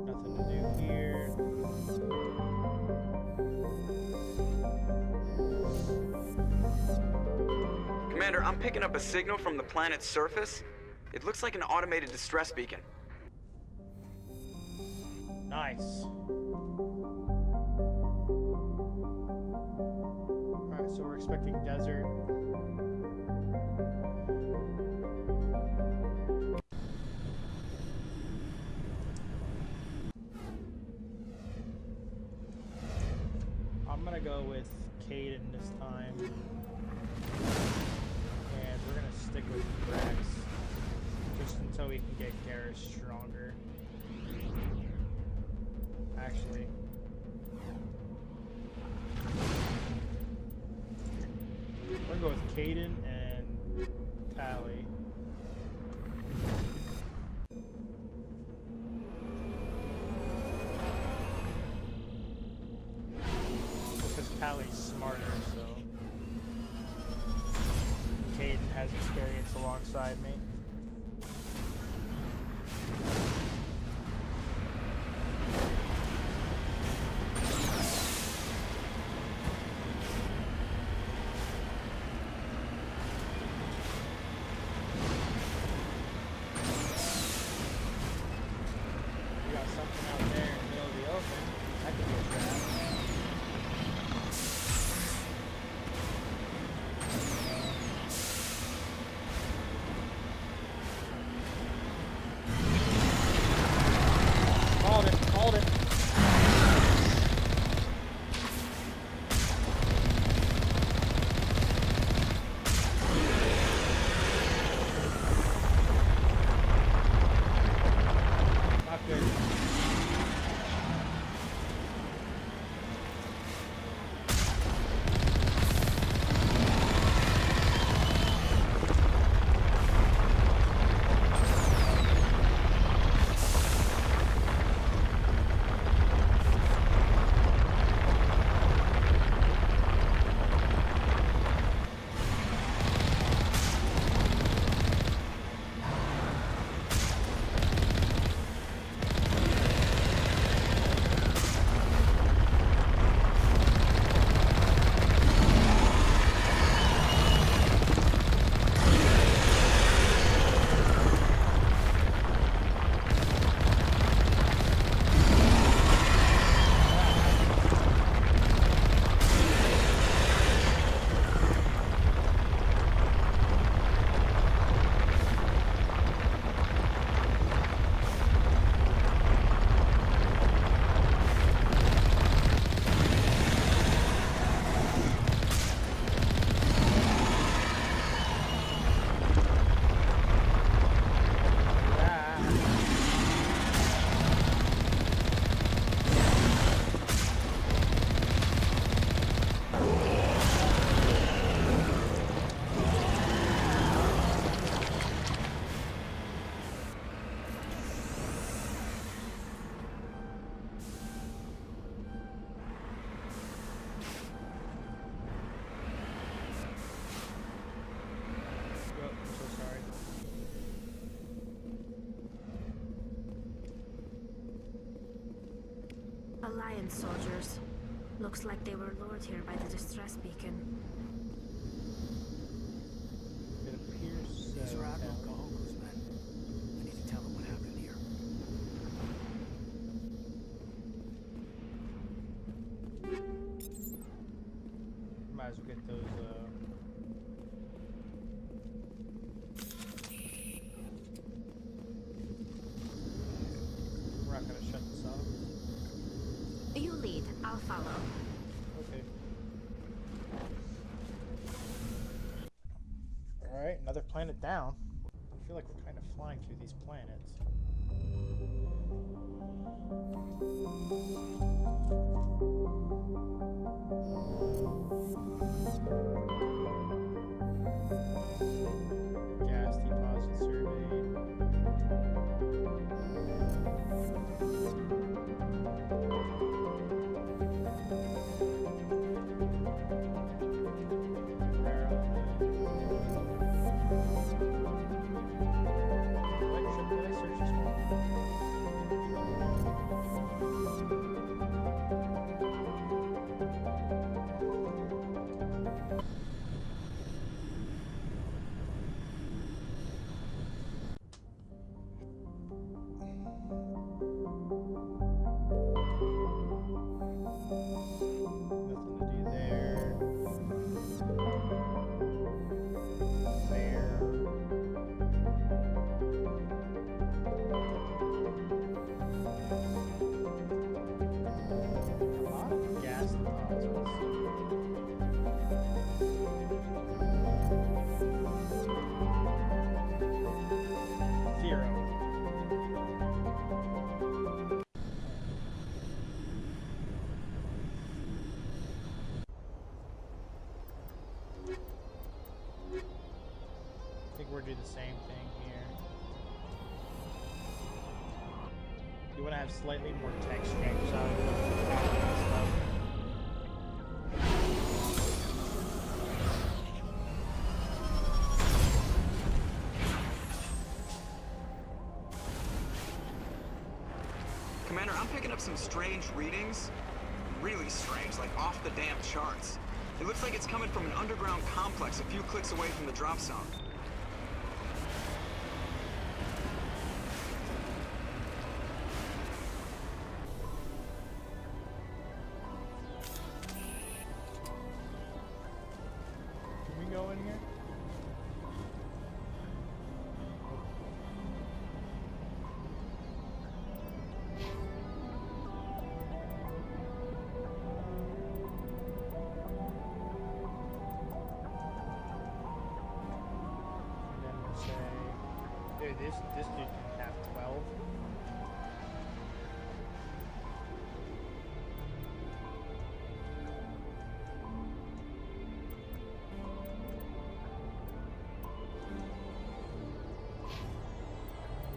Nothing to do here. Commander, I'm picking up a signal from the planet's surface. It looks like an automated distress beacon. Nice. Alright, so we're expecting desert. I'm gonna go with Caden this time. And we're gonna stick with Rex. Just until we can get Garrus stronger. Actually. We're gonna go with Caden and Tally. Because Tally's smarter, so Caden has experience alongside me. We got something out there in the middle of the open. That could be a trap. Alliance soldiers. Looks like they were lured here by the distress beacon. It appears These so. are Admiral Kahoku's men. I need to tell them what happened here. Might as well get those, we're not gonna shut this off. You lead, I'll follow. Okay. Alright, another planet down. I feel like we're kind of flying through these planets. Gas deposit surveyed. Rare element. What ship did I search this one? Nothing to do there. There. A lot of gas deposits. Zero. I think we're doing the same thing here. You want to have slightly more text strings on the stuff. Commander, I'm picking up some strange readings. Really strange, like off the damn charts. It looks like it's coming from an underground complex a few clicks away from the drop zone. Can we go in here? And then we'll say, dude, this dude can have 12.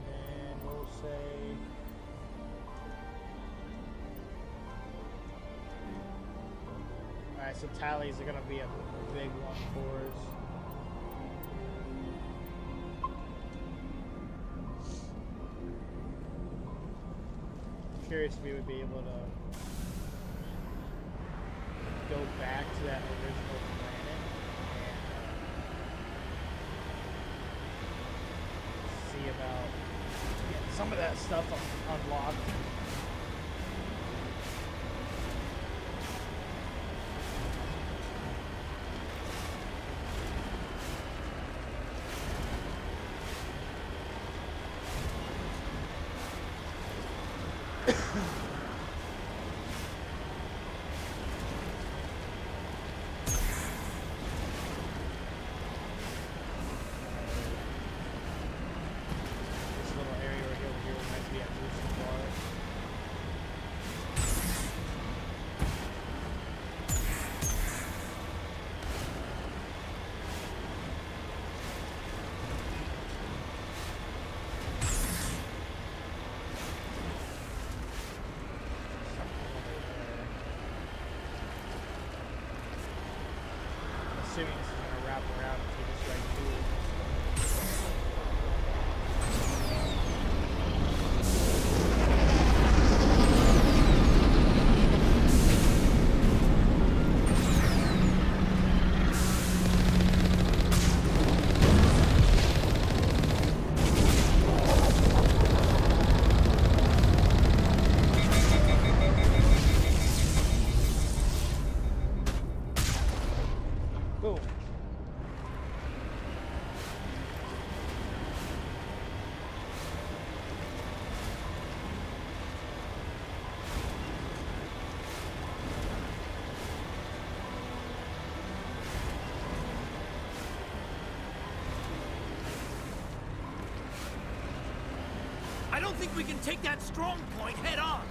And we'll say alright, so tallies are gonna be a big one for us. I'm curious if we would be able to go back to that original planet and see about getting some of that stuff unlocked. This little area right here reminds me of Jerusalem Bar. I'm assuming this is going to wrap around and take us right to it. don't think we can take that strong point head on.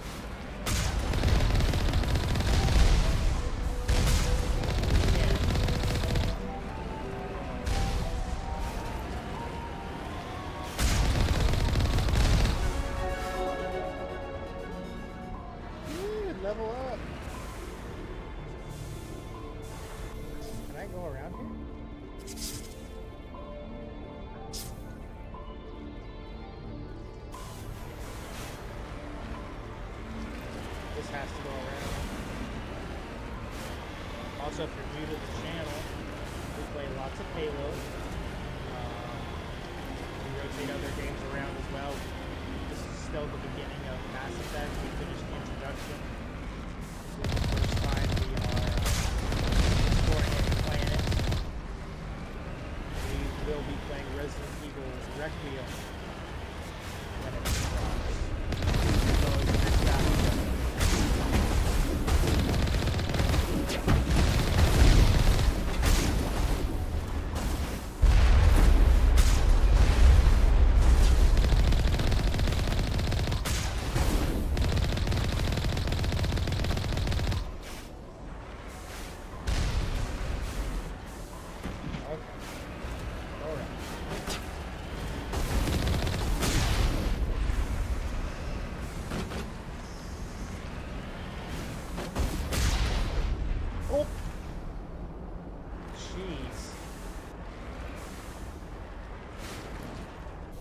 Dude, level up. Can I go around here? This has to go around. Also, if you're new to the channel, we play lots of Halo. We rotate other games around as well. This is still the beginning of Mass Effect. We finished the introduction. This is the first time we are exploring any planet. We will be playing Resident Evil Requiem when it drops. So the next chapter.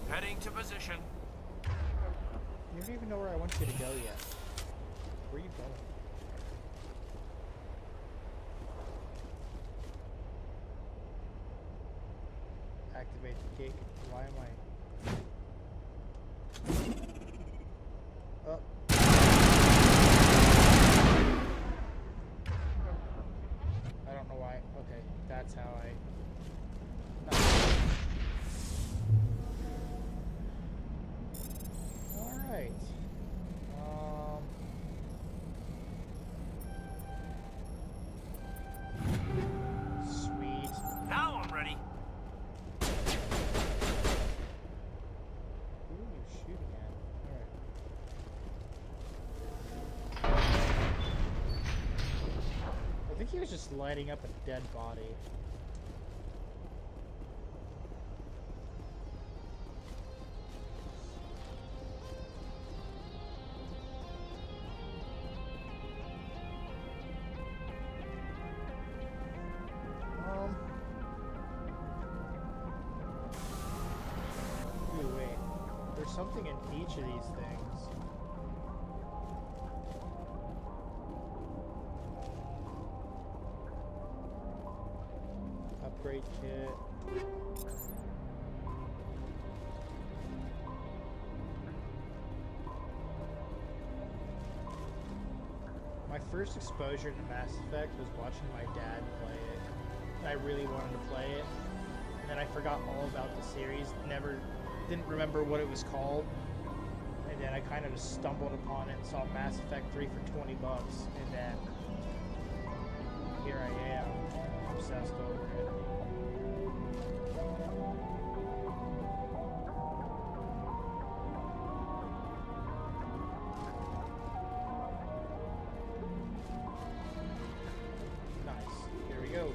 Heading to position. You don't even know where I want you to go yet. Where are you going? Activate the gate. Why am I? Oh. I don't know why. Okay, that's how I. No. Alright. Sweet. Now I'm ready. Who are you shooting at? Alright. I think he was just lighting up a dead body. Ooh, wait. There's something in each of these things. Upgrade kit. My first exposure to Mass Effect was watching my dad play it. I really wanted to play it, and then I forgot all about the series. Didn't remember what it was called, and then I kind of just stumbled upon it and saw Mass Effect 3 for $20, and then here I am, obsessed over it. Nice. Here we go.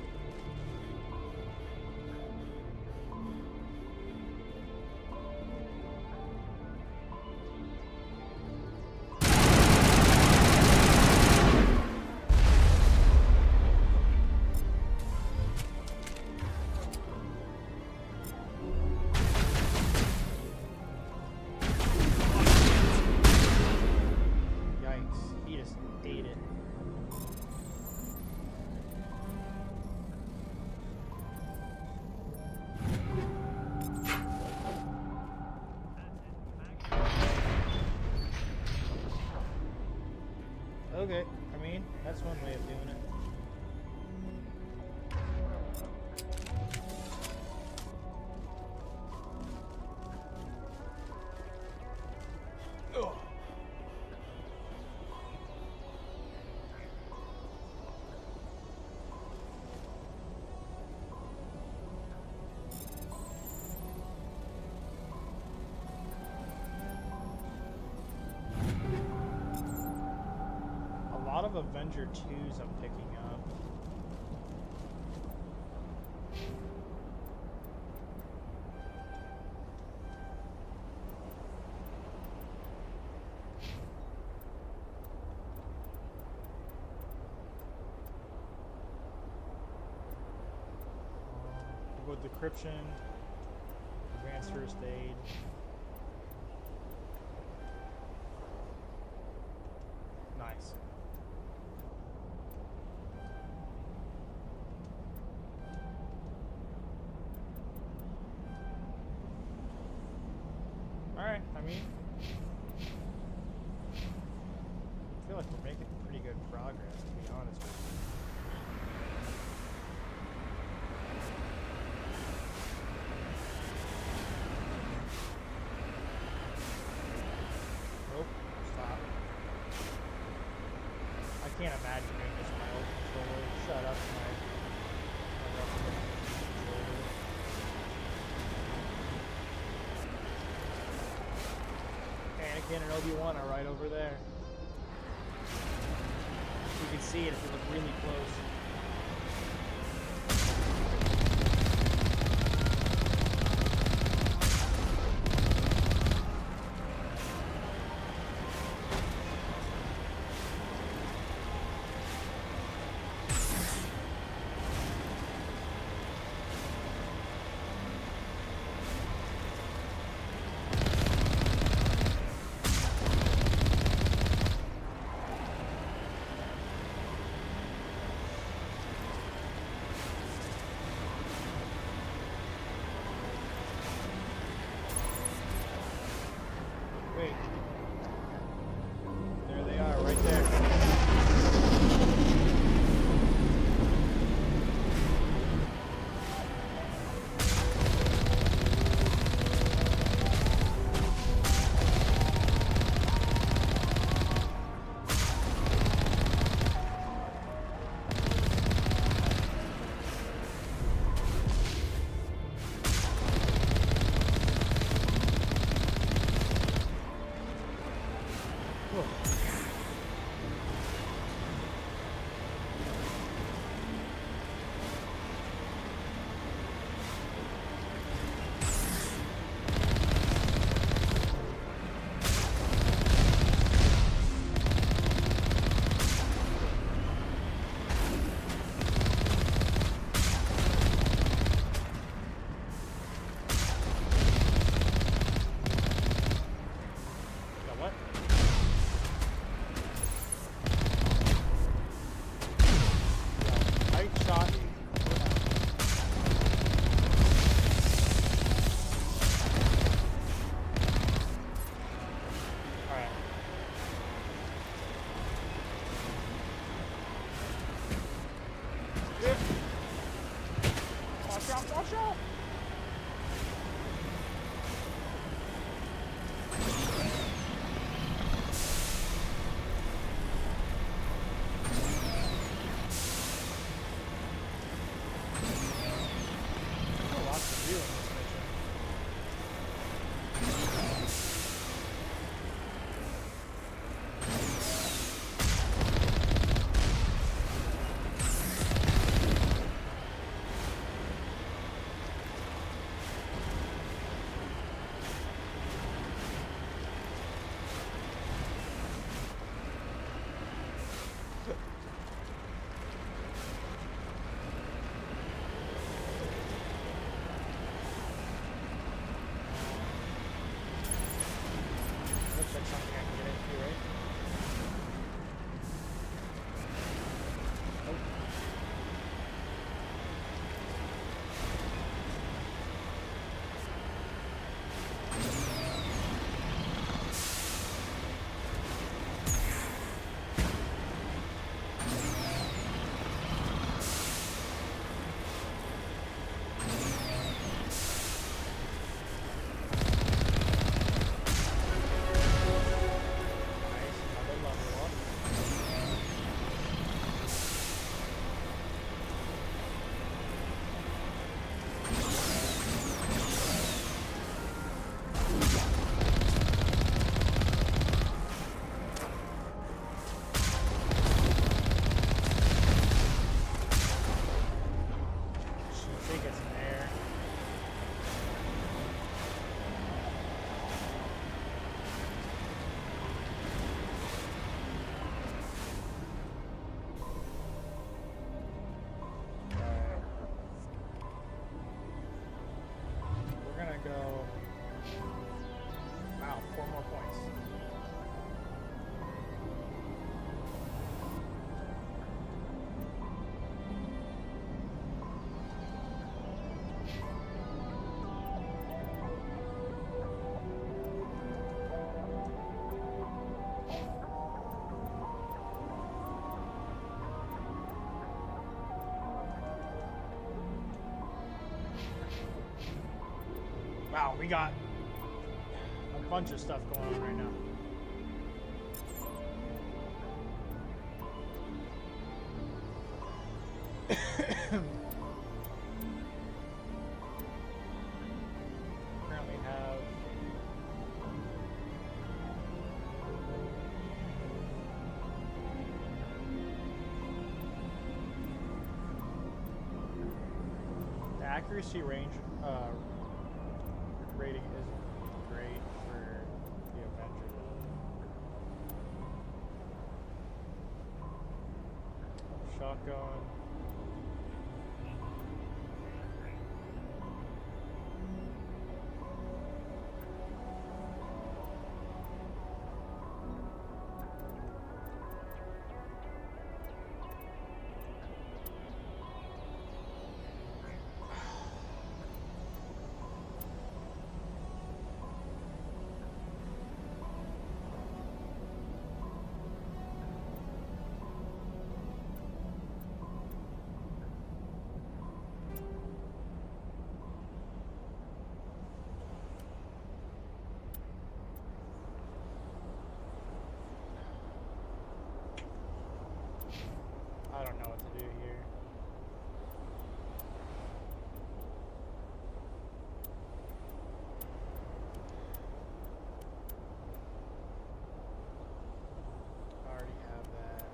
Okay, I mean, that's one way of doing it. Ugh. lot of Avenger 2s I'm picking up. We'll go with decryption, advanced first aid. Nice. Alright, I mean, I feel like we're making pretty good progress, to be honest with you. Oh, stop. I can't imagine doing this with my old controller. Shut up, my controller. Anakin and Obi-Wan are right over there. You can see it if you look really close. Wow, we got a bunch of stuff going on right now. Currently have the accuracy range rating isn't great for the Avenger. Shotgun. I don't know what to do here. I already have that.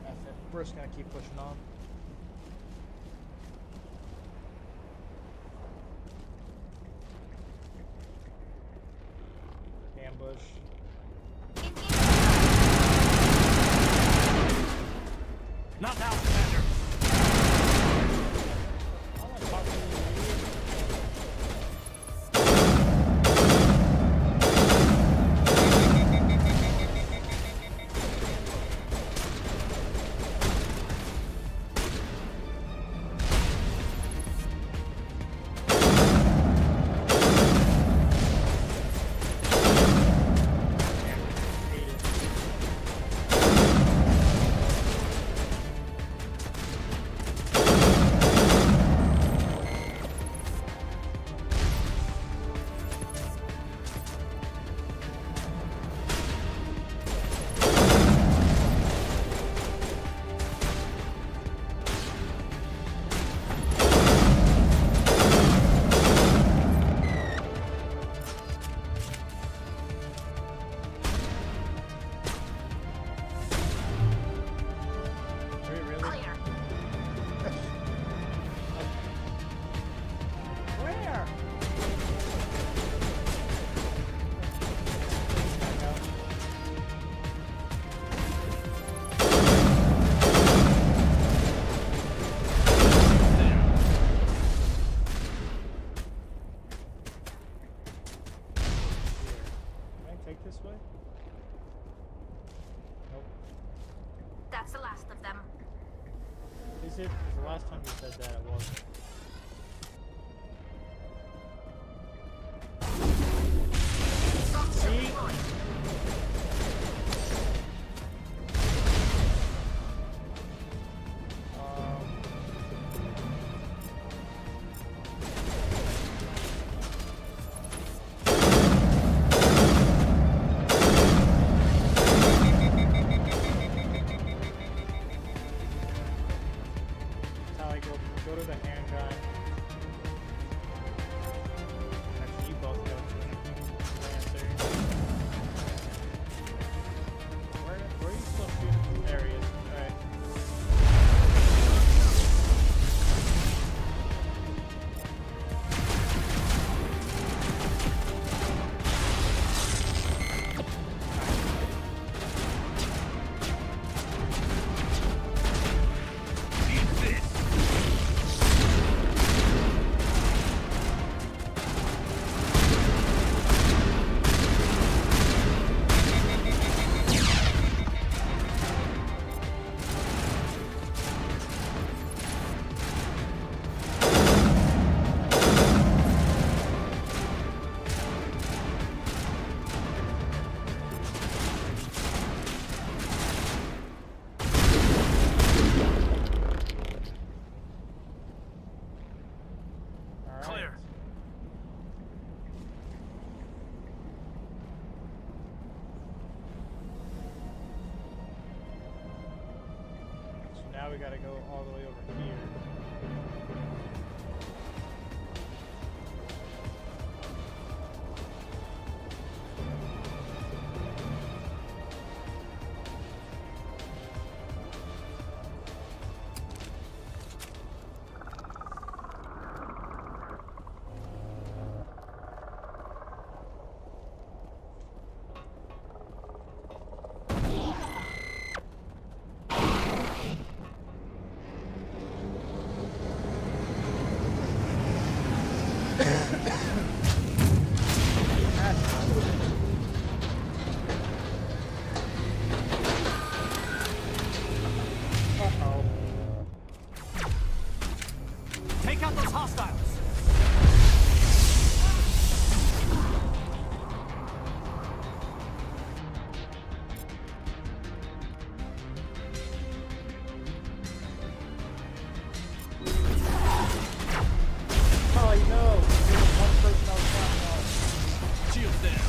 F it. We're just gonna keep pushing on. Ambush. Not now, Commander. I wanna talk to you. Take this way? Nope. That's the last of them. Is it? 'Cause the last time you said that it wasn't. See? Tally, go to the handgun. now we gotta go all the way over here. Take out those hostiles! Oh, no! There's one person I was counting on. Shields down.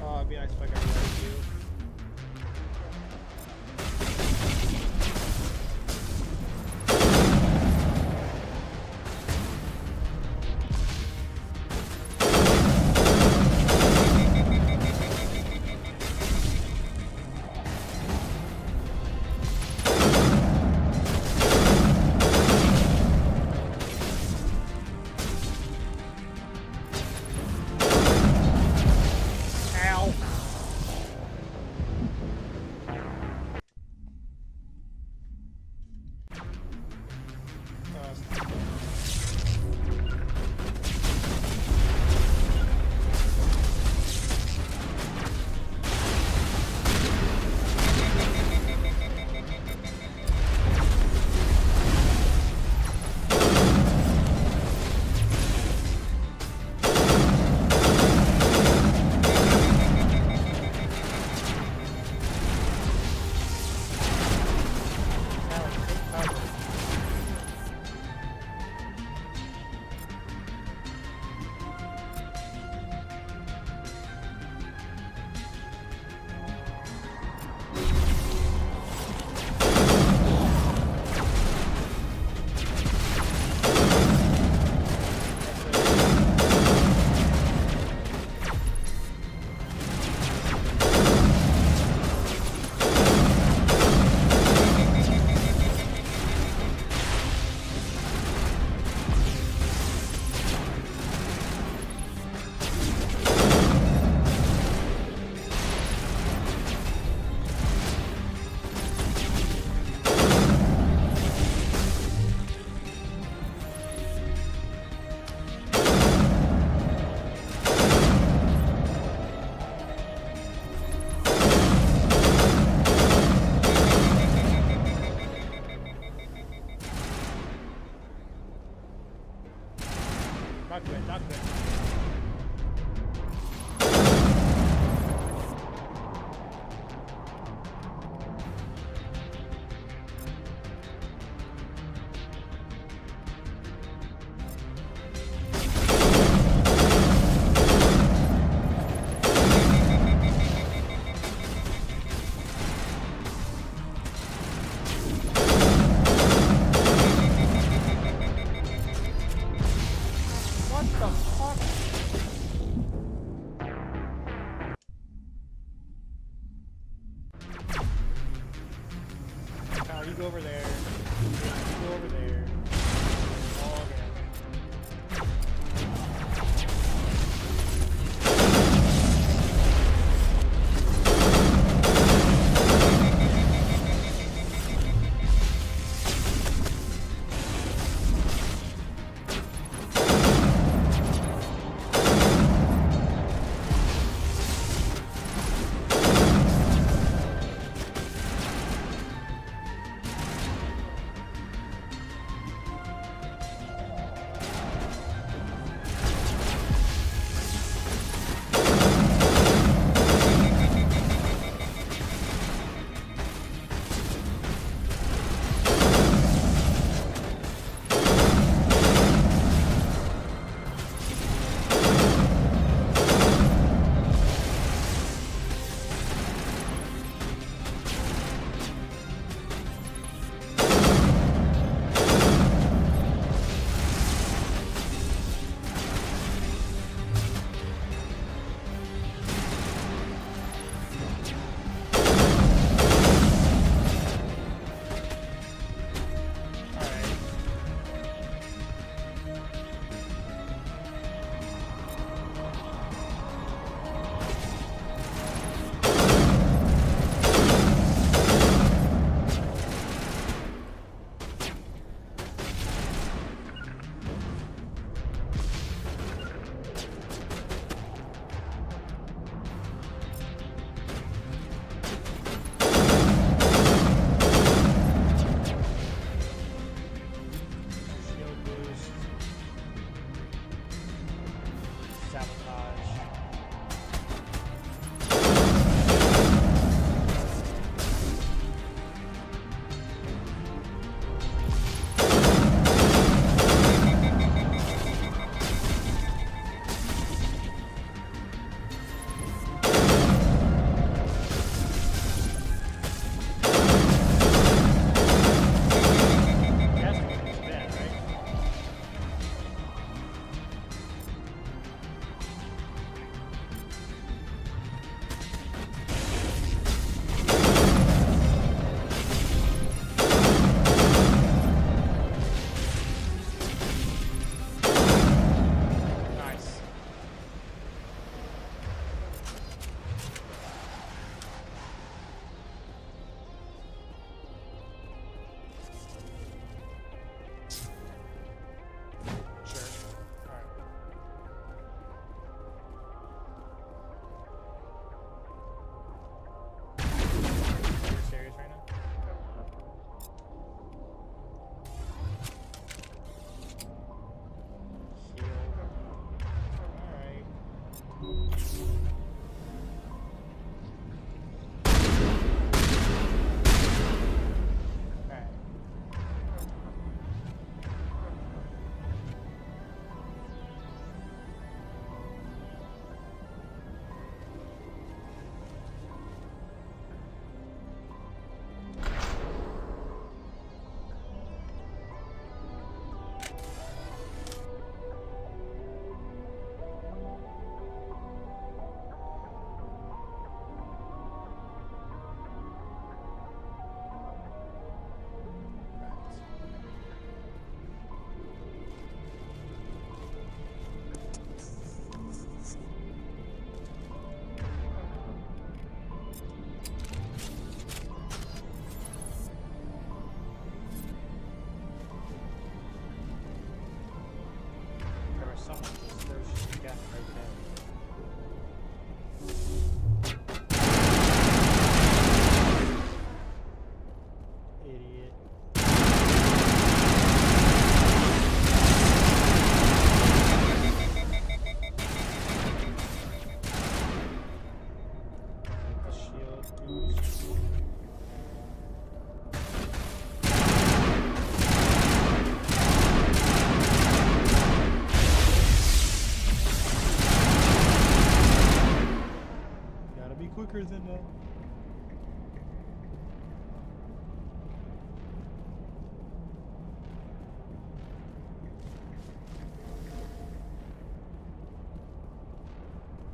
Oh, it'd be nice if I could revive you. Ow! Not good, not good. someone just throws shit together every day. Idiot. The shield boost. Gotta be quicker than that.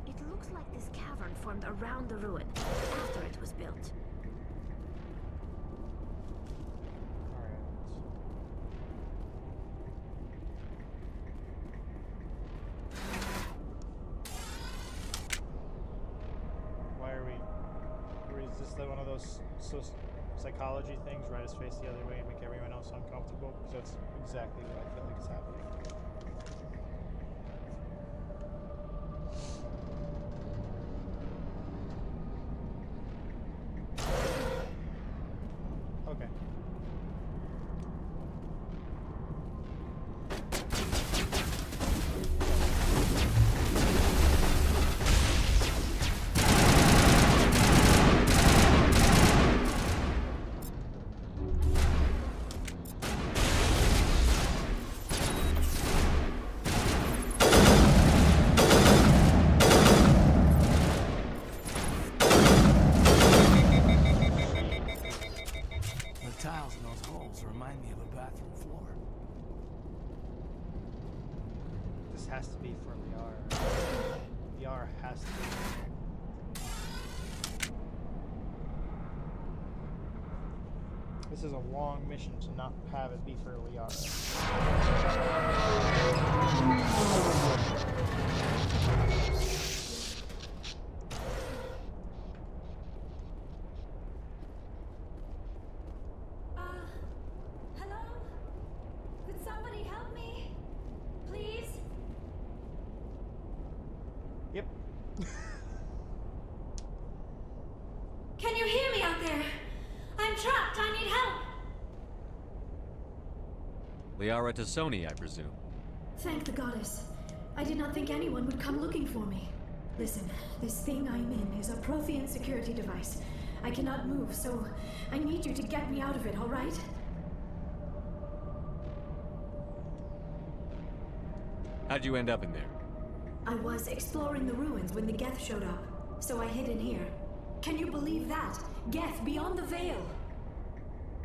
It looks like this cavern formed around the ruin, after it was built. Alright. Why are we... Or is this like one of those psychology things, right us face the other way and make everyone else uncomfortable? Because that's exactly what I feel like is happening. Okay. The tiles in those holes remind me of a bathroom floor. This has to be for Liara. Liara has to be. This is a long mission to not have it be for Liara. Hello? Could somebody help me? Please? Yep. Can you hear me out there? I'm trapped. I need help. Liara Tassoni, I presume. Thank the goddess. I did not think anyone would come looking for me. Listen, this thing I'm in is a Prothean security device. I cannot move, so I need you to get me out of it, all right? How'd you end up in there? I was exploring the ruins when the Geth showed up, so I hid in here. Can you believe that? Geth beyond the veil!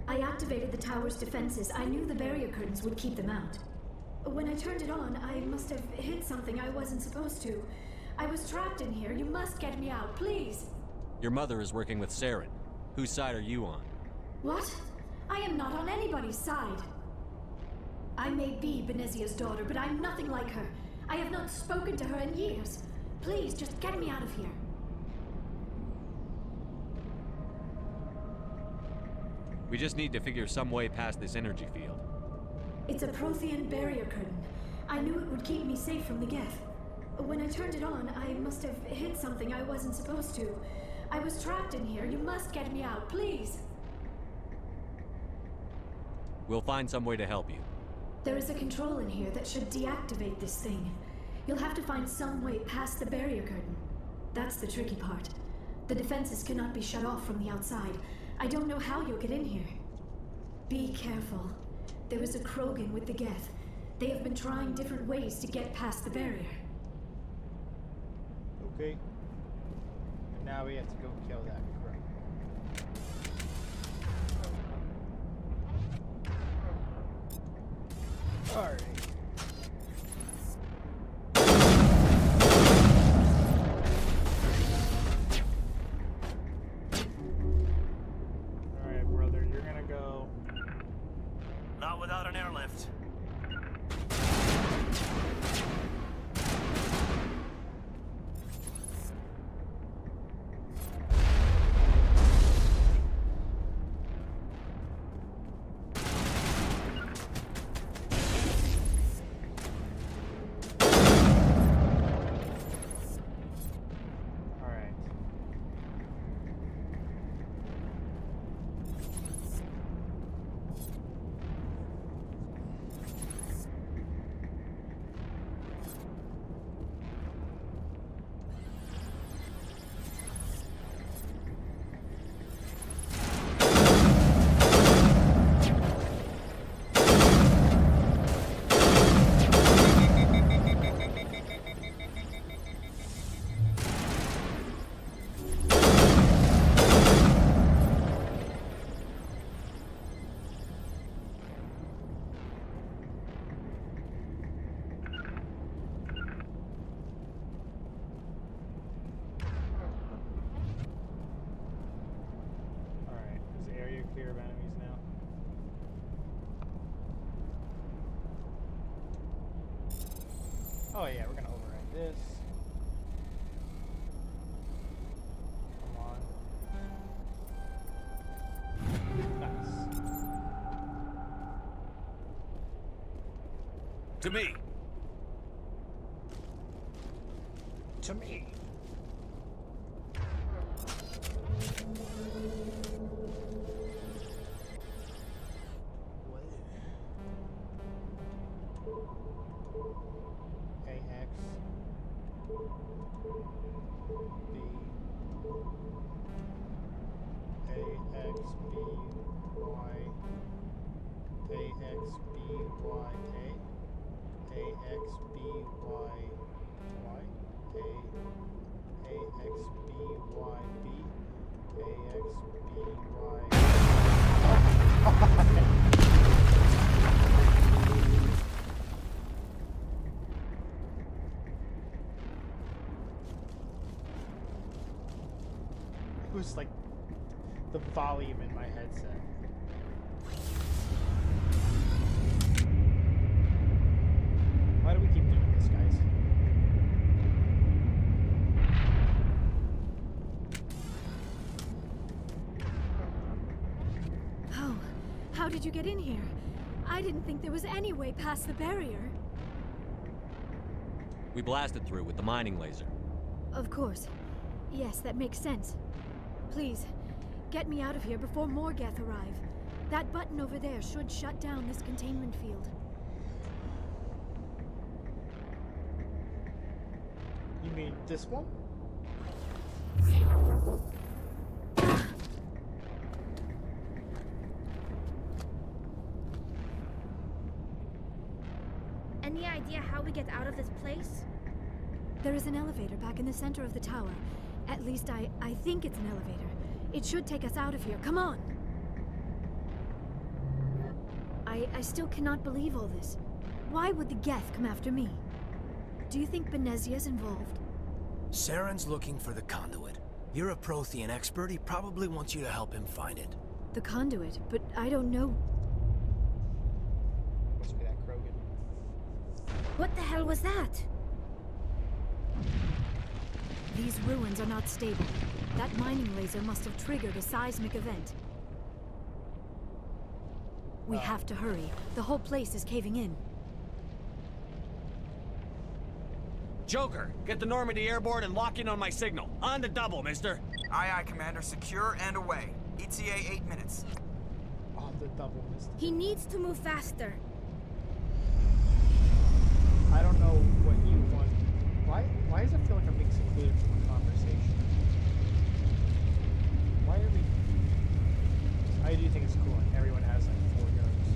I activated the tower's defenses. I knew the barrier curtains would keep them out. When I turned it on, I must have hit something I wasn't supposed to. I was trapped in here. You must get me out, please! Your mother is working with Saren. Whose side are you on? What? I am not on anybody's side. I may be Benezia's daughter, but I'm nothing like her. I have not spoken to her in years. Please, just get me out of here. We just need to figure some way past this energy field. It's a Prothean barrier curtain. I knew it would keep me safe from the Geth. When I turned it on, I must have hit something I wasn't supposed to. I was trapped in here. You must get me out, please. We'll find some way to help you. There is a control in here that should deactivate this thing. You'll have to find some way past the barrier curtain. That's the tricky part. The defenses cannot be shut off from the outside. I don't know how you'll get in here. Be careful. There is a Krogan with the Geth. They have been trying different ways to get past the barrier. Okay. And now we have to go kill that crow. Alright. Alright, brother, you're gonna go. Not without an airlift. Oh yeah, we're gonna override this. Come on. Nice. To me. To me. AX B AXBY AXBYA It was like the volume in my headset. Why do we keep doing this, guys? Oh, how did you get in here? I didn't think there was any way past the barrier. We blasted through with the mining laser. Of course. Yes, that makes sense. Please, get me out of here before more Geth arrive. That button over there should shut down this containment field. You mean this one? Any idea how we get out of this place? There is an elevator back in the center of the tower. At least I think it's an elevator. It should take us out of here. Come on! I still cannot believe all this. Why would the Geth come after me? Do you think Benezia's involved? Saren's looking for the conduit. You're a Prothean expert. He probably wants you to help him find it. The conduit? But I don't know. Must be that Krogan. What the hell was that? These ruins are not stable. That mining laser must have triggered a seismic event. We have to hurry. The whole place is caving in. Joker, get the Normandy airborne and lock in on my signal. On the double, mister. Aye, aye, Commander. Secure and away. ETA 8 minutes. On the double mist. He needs to move faster. I don't know what you want. Why does it feel like I'm being secluded from a conversation? Why are we... I do think it's cool and everyone has like 4 guns.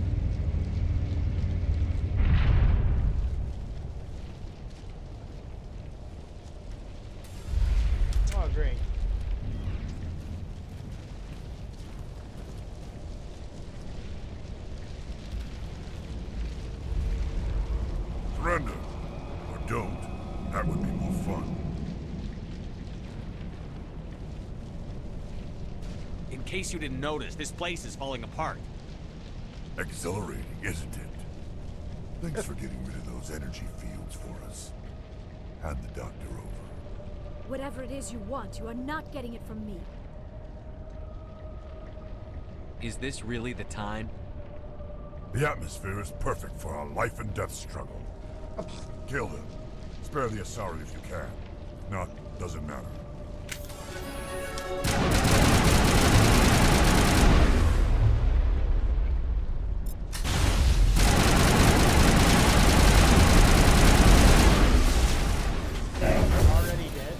Oh, great. Surrender. Or don't. That would be more fun. In case you didn't notice, this place is falling apart. Exhilarating, isn't it? Thanks for getting rid of those energy fields for us. Hand the doctor over. Whatever it is you want, you are not getting it from me. Is this really the time? The atmosphere is perfect for a life and death struggle. Kill him. Spare the Asari if you can. If not, doesn't matter. Already dead?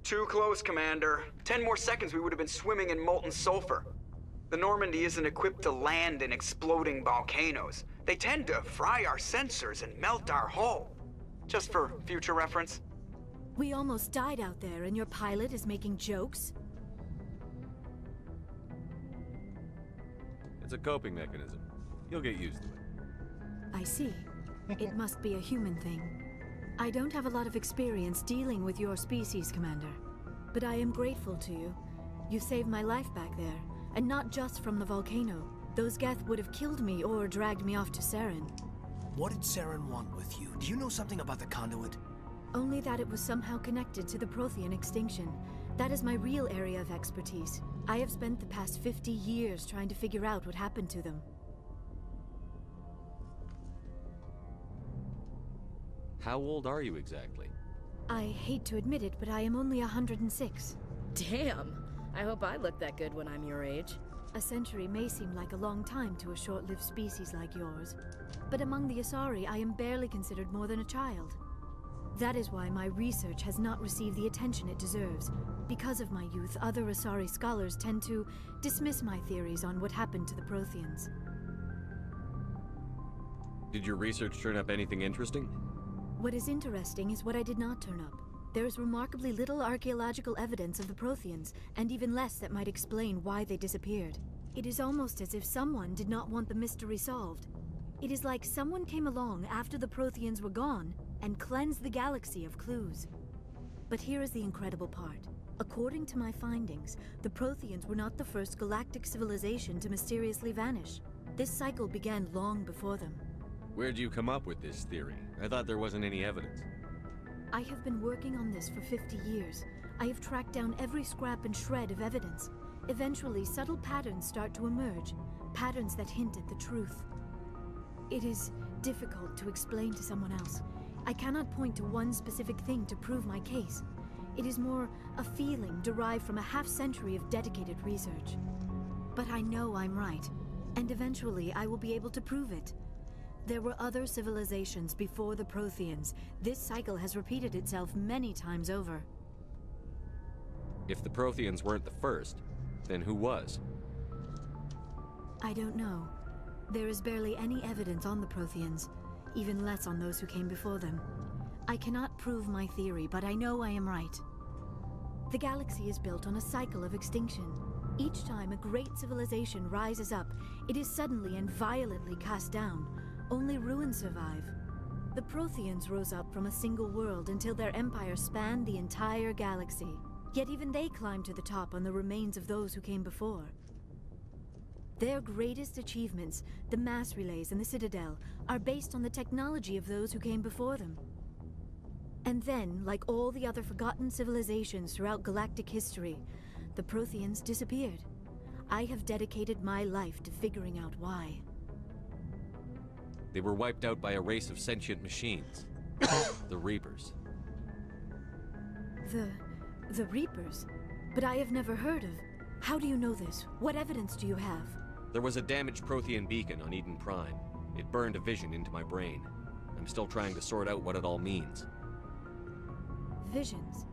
Too close, Commander. 10 more seconds we would have been swimming in molten sulfur. The Normandy isn't equipped to land in exploding volcanoes. They tend to fry our sensors and melt our hull. Just for future reference. We almost died out there, and your pilot is making jokes? It's a coping mechanism. You'll get used to it. I see. It must be a human thing. I don't have a lot of experience dealing with your species, Commander. But I am grateful to you. You saved my life back there, and not just from the volcano. Those Geth would have killed me or dragged me off to Saren. What did Saren want with you? Do you know something about the conduit? Only that it was somehow connected to the Prothean extinction. That is my real area of expertise. I have spent the past 50 years trying to figure out what happened to them. How old are you exactly? I hate to admit it, but I am only 106. Damn! I hope I look that good when I'm your age. A century may seem like a long time to a short-lived species like yours, but among the Asari, I am barely considered more than a child. That is why my research has not received the attention it deserves. Because of my youth, other Asari scholars tend to dismiss my theories on what happened to the Protheans. Did your research turn up anything interesting? What is interesting is what I did not turn up. There is remarkably little archaeological evidence of the Protheans, and even less that might explain why they disappeared. It is almost as if someone did not want the mystery solved. It is like someone came along after the Protheans were gone and cleansed the galaxy of clues. But here is the incredible part. According to my findings, the Protheans were not the first galactic civilization to mysteriously vanish. This cycle began long before them. Where'd you come up with this theory? I thought there wasn't any evidence. I have been working on this for 50 years. I have tracked down every scrap and shred of evidence. Eventually, subtle patterns start to emerge, patterns that hint at the truth. It is difficult to explain to someone else. I cannot point to one specific thing to prove my case. It is more a feeling derived from a half-century of dedicated research. But I know I'm right, and eventually I will be able to prove it. There were other civilizations before the Protheans. This cycle has repeated itself many times over. If the Protheans weren't the first, then who was? I don't know. There is barely any evidence on the Protheans, even less on those who came before them. I cannot prove my theory, but I know I am right. The galaxy is built on a cycle of extinction. Each time a great civilization rises up, it is suddenly and violently cast down. Only ruins survive. The Protheans rose up from a single world until their empire spanned the entire galaxy. Yet even they climbed to the top on the remains of those who came before. Their greatest achievements, the mass relays and the Citadel, are based on the technology of those who came before them. And then, like all the other forgotten civilizations throughout galactic history, the Protheans disappeared. I have dedicated my life to figuring out why. They were wiped out by a race of sentient machines. The Reapers. The Reapers? But I have never heard of... How do you know this? What evidence do you have? There was a damaged Prothean beacon on Eden Prime. It burned a vision into my brain. I'm still trying to sort out what it all means. Visions.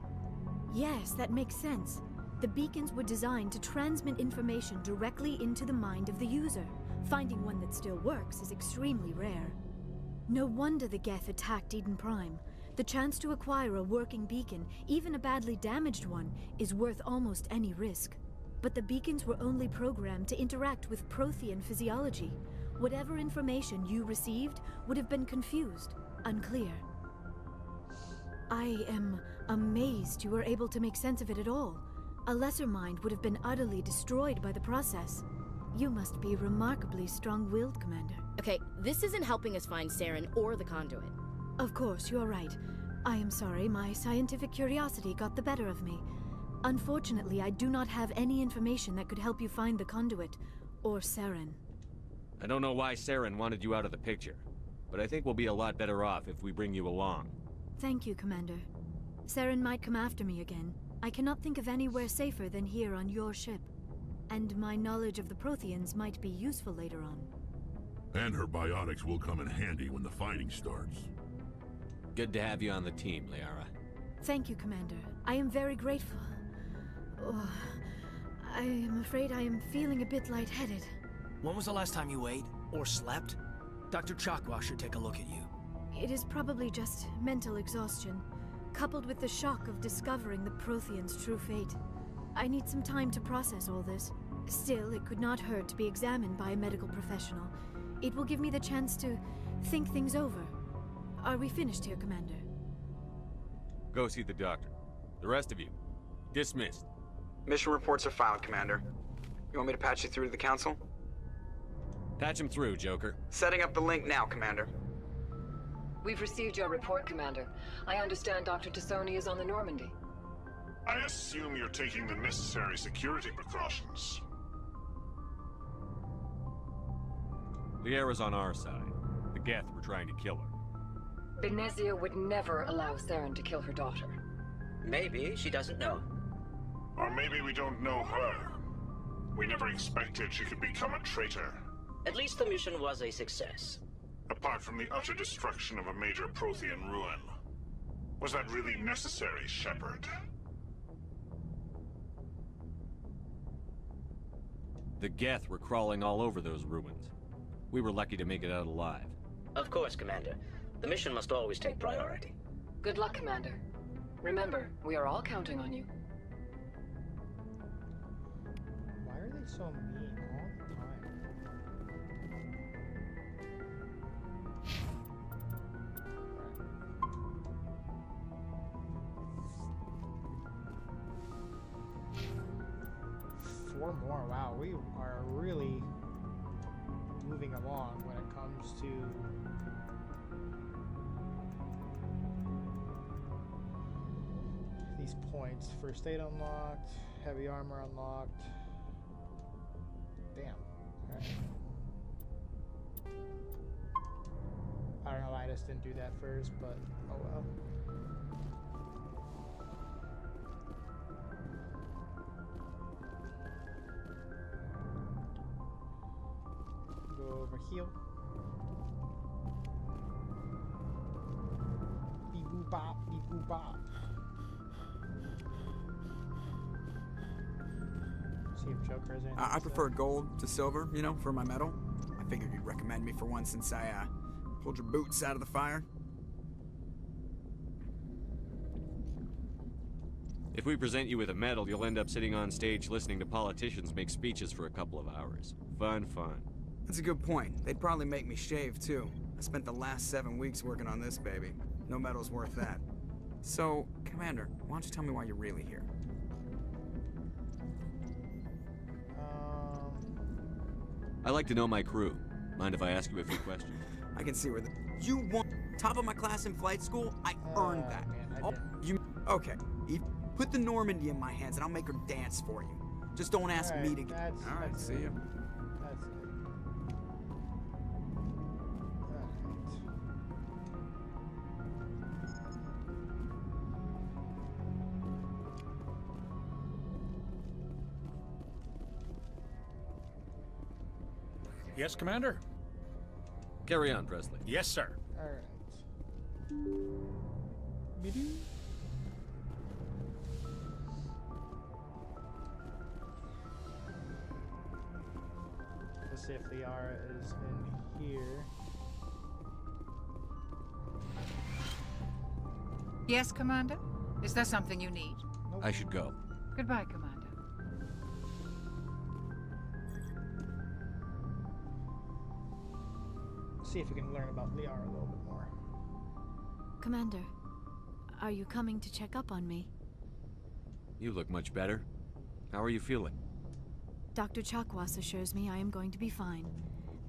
Yes, that makes sense. The beacons were designed to transmit information directly into the mind of the user. Finding one that still works is extremely rare. No wonder the Geth attacked Eden Prime. The chance to acquire a working beacon, even a badly damaged one, is worth almost any risk. But the beacons were only programmed to interact with Prothean physiology. Whatever information you received would have been confused, unclear. I am amazed you were able to make sense of it at all. A lesser mind would have been utterly destroyed by the process. You must be remarkably strong-willed, Commander. Okay, this isn't helping us find Saren or the conduit. Of course, you are right. I am sorry, my scientific curiosity got the better of me. Unfortunately, I do not have any information that could help you find the conduit, or Saren. I don't know why Saren wanted you out of the picture, but I think we'll be a lot better off if we bring you along. Thank you, Commander. Saren might come after me again. I cannot think of anywhere safer than here on your ship. And my knowledge of the Protheans might be useful later on. And her biotics will come in handy when the fighting starts. Good to have you on the team, Liara. Thank you, Commander. I am very grateful. Oh, I am afraid I am feeling a bit lightheaded. When was the last time you ate or slept? Dr. Chakwa should take a look at you. It is probably just mental exhaustion, coupled with the shock of discovering the Prothean's true fate. I need some time to process all this. Still, it could not hurt to be examined by a medical professional. It will give me the chance to think things over. Are we finished here, Commander? Go see the doctor. The rest of you, dismissed. Mission reports are filed, Commander. You want me to patch you through to the Council? Patch him through, Joker. Setting up the link now, Commander. We've received your report, Commander. I understand Dr. Tassoni is on the Normandy. I assume you're taking the necessary security precautions. Liara's on our side. The Geth were trying to kill her. Benezia would never allow Saren to kill her daughter. Maybe she doesn't know. Or maybe we don't know her. We never expected she could become a traitor. At least the mission was a success. Apart from the utter destruction of a major Prothean ruin. Was that really necessary, Shepard? The Geth were crawling all over those ruins. We were lucky to make it out alive. Of course, Commander. The mission must always take priority. Good luck, Commander. Remember, we are all counting on you. Why are they so mean all the time? 4 more. Wow, we are really moving along when it comes to these points. First aid unlocked, heavy armor unlocked. Damn. Alright. I don't know why I just didn't do that first, but oh well. Go over here. Beep boop bop, beep boop bop. See if Joker has anything. I prefer gold to silver, you know, for my medal. I figured you'd recommend me for once since I pulled your boots out of the fire. If we present you with a medal, you'll end up sitting on stage listening to politicians make speeches for a couple of hours. Fun. That's a good point. They'd probably make me shave, too. I spent the last 7 weeks working on this baby. No medal's worth that. So, Commander, why don't you tell me why you're really here? I like to know my crew. Mind if I ask you a few questions? I can see where the... You want top of my class in flight school? I earned that. Man, Okay. Put the Normandy in my hands and I'll make her dance for you. Just don't ask me to... Alright, see ya. That's it. Yes, Commander? Carry on, Presley. Yes, sir. Alright. Let's see if Liara is in here. Yes, Commander? Is there something you need? Nope. I should go. Goodbye, Commander. See if we can learn about Liara a little bit more. Commander, are you coming to check up on me? You look much better. How are you feeling? Dr. Chakwas assures me I am going to be fine.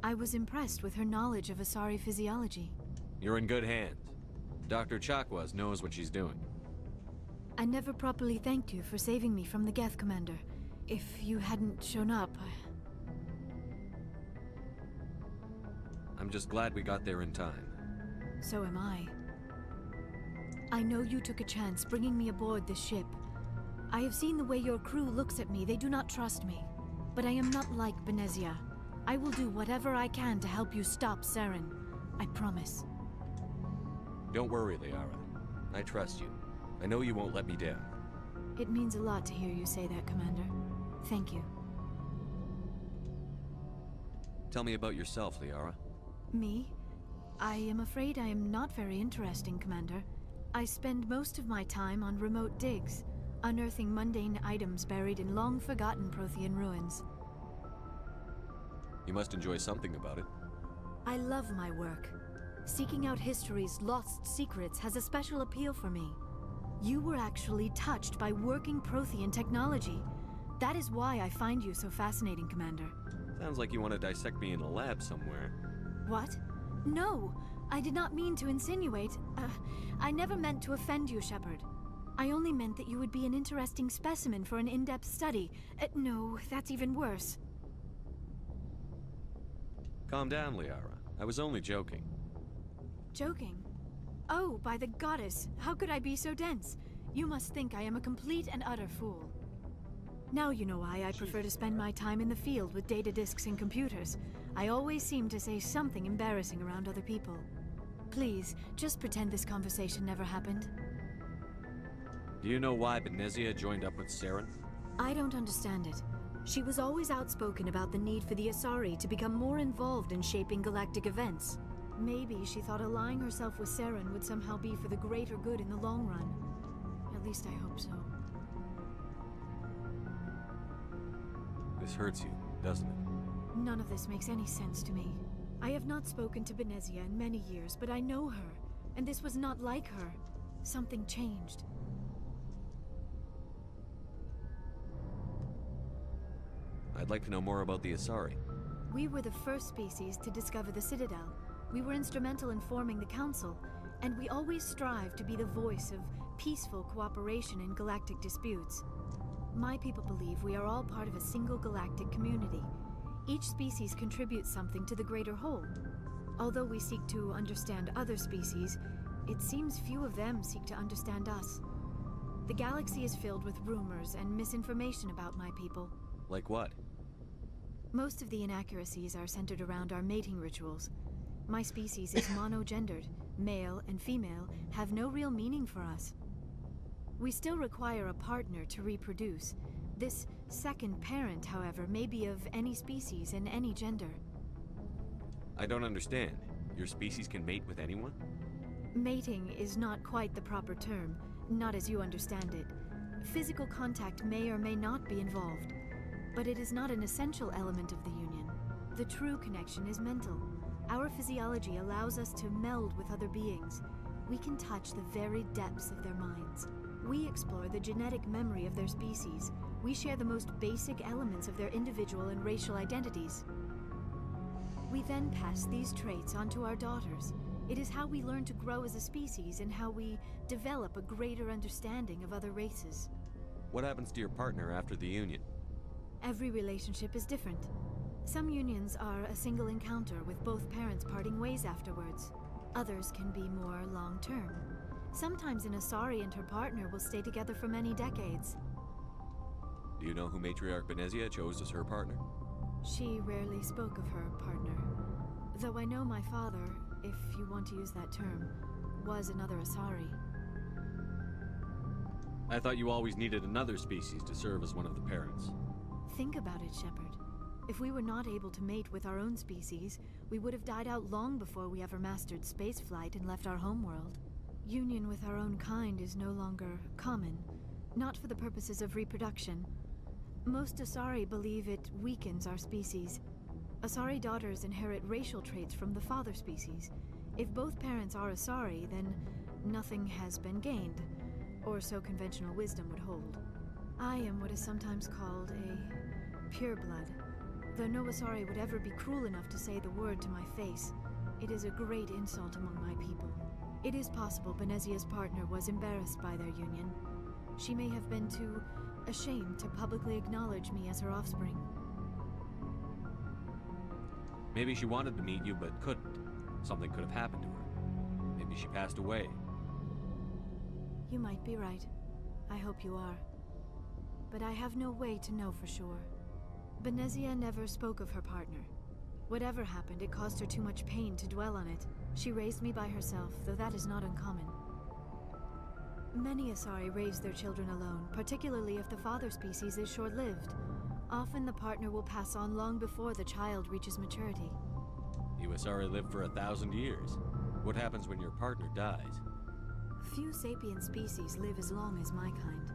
I was impressed with her knowledge of Asari physiology. You're in good hands. Dr. Chakwas knows what she's doing. I never properly thanked you for saving me from the Geth, Commander. If you hadn't shown up, I'm just glad we got there in time. So am I. I know you took a chance bringing me aboard this ship. I have seen the way your crew looks at me. They do not trust me. But I am not like Benezia. I will do whatever I can to help you stop Saren. I promise. Don't worry, Liara. I trust you. I know you won't let me down. It means a lot to hear you say that, Commander. Thank you. Tell me about yourself, Liara. Me? I am afraid I am not very interesting, Commander. I spend most of my time on remote digs, unearthing mundane items buried in long-forgotten Prothean ruins. You must enjoy something about it. I love my work. Seeking out history's lost secrets has a special appeal for me. You were actually touched by working Prothean technology. That is why I find you so fascinating, Commander. Sounds like you want to dissect me in a lab somewhere. What? No, I did not mean to insinuate. I never meant to offend you, Shepard. I only meant that you would be an interesting specimen for an in-depth study. No, that's even worse. Calm down, Liara. I was only joking. Joking? Oh, by the goddess, how could I be so dense? You must think I am a complete and utter fool. Now you know why I prefer to spend my time in the field with data disks and computers. I always seem to say something embarrassing around other people. Please, just pretend this conversation never happened. Do you know why Benezia joined up with Saren? I don't understand it. She was always outspoken about the need for the Asari to become more involved in shaping galactic events. Maybe she thought allying herself with Saren would somehow be for the greater good in the long run. At least I hope so. This hurts you, doesn't it? None of this makes any sense to me. I have not spoken to Benezia in many years, but I know her, and this was not like her. Something changed. I'd like to know more about the Asari. We were the first species to discover the Citadel. We were instrumental in forming the Council, and we always strive to be the voice of peaceful cooperation in galactic disputes. My people believe we are all part of a single galactic community. Each species contributes something to the greater whole. Although we seek to understand other species, it seems few of them seek to understand us. The galaxy is filled with rumors and misinformation about my people. Like what? Most of the inaccuracies are centered around our mating rituals. My species is monogendered. Male and female have no real meaning for us. We still require a partner to reproduce. This second parent, however, may be of any species and any gender. I don't understand. Your species can mate with anyone? Mating is not quite the proper term, not as you understand it. Physical contact may or may not be involved, but it is not an essential element of the union. The true connection is mental. Our physiology allows us to meld with other beings. We can touch the very depths of their minds. We explore the genetic memory of their species. We share the most basic elements of their individual and racial identities. We then pass these traits on to our daughters. It is how we learn to grow as a species and how we develop a greater understanding of other races. What happens to your partner after the union? Every relationship is different. Some unions are a single encounter with both parents parting ways afterwards. Others can be more long-term. Sometimes an Asari and her partner will stay together for many decades. Do you know who Matriarch Benezia chose as her partner? She rarely spoke of her partner. Though I know my father, if you want to use that term, was another Asari. I thought you always needed another species to serve as one of the parents. Think about it, Shepard. If we were not able to mate with our own species, we would have died out long before we ever mastered spaceflight and left our homeworld. Union with our own kind is no longer common, not for the purposes of reproduction. Most Asari believe it weakens our species. Asari daughters inherit racial traits from the father species. If both parents are Asari, then nothing has been gained, or so conventional wisdom would hold. I am what is sometimes called a pureblood. Though no Asari would ever be cruel enough to say the word to my face, it is a great insult among my people. It is possible Benezia's partner was embarrassed by their union. She may have been too ashamed to publicly acknowledge me as her offspring. Maybe she wanted to meet you, but couldn't. Something could have happened to her. Maybe she passed away. You might be right. I hope you are. But I have no way to know for sure. Benezia never spoke of her partner. Whatever happened, it caused her too much pain to dwell on it. She raised me by herself, though that is not uncommon. Many Asari raise their children alone, particularly if the father species is short-lived. Often the partner will pass on long before the child reaches maturity. You Asari live for 1,000 years. What happens when your partner dies? Few sapient species live as long as my kind.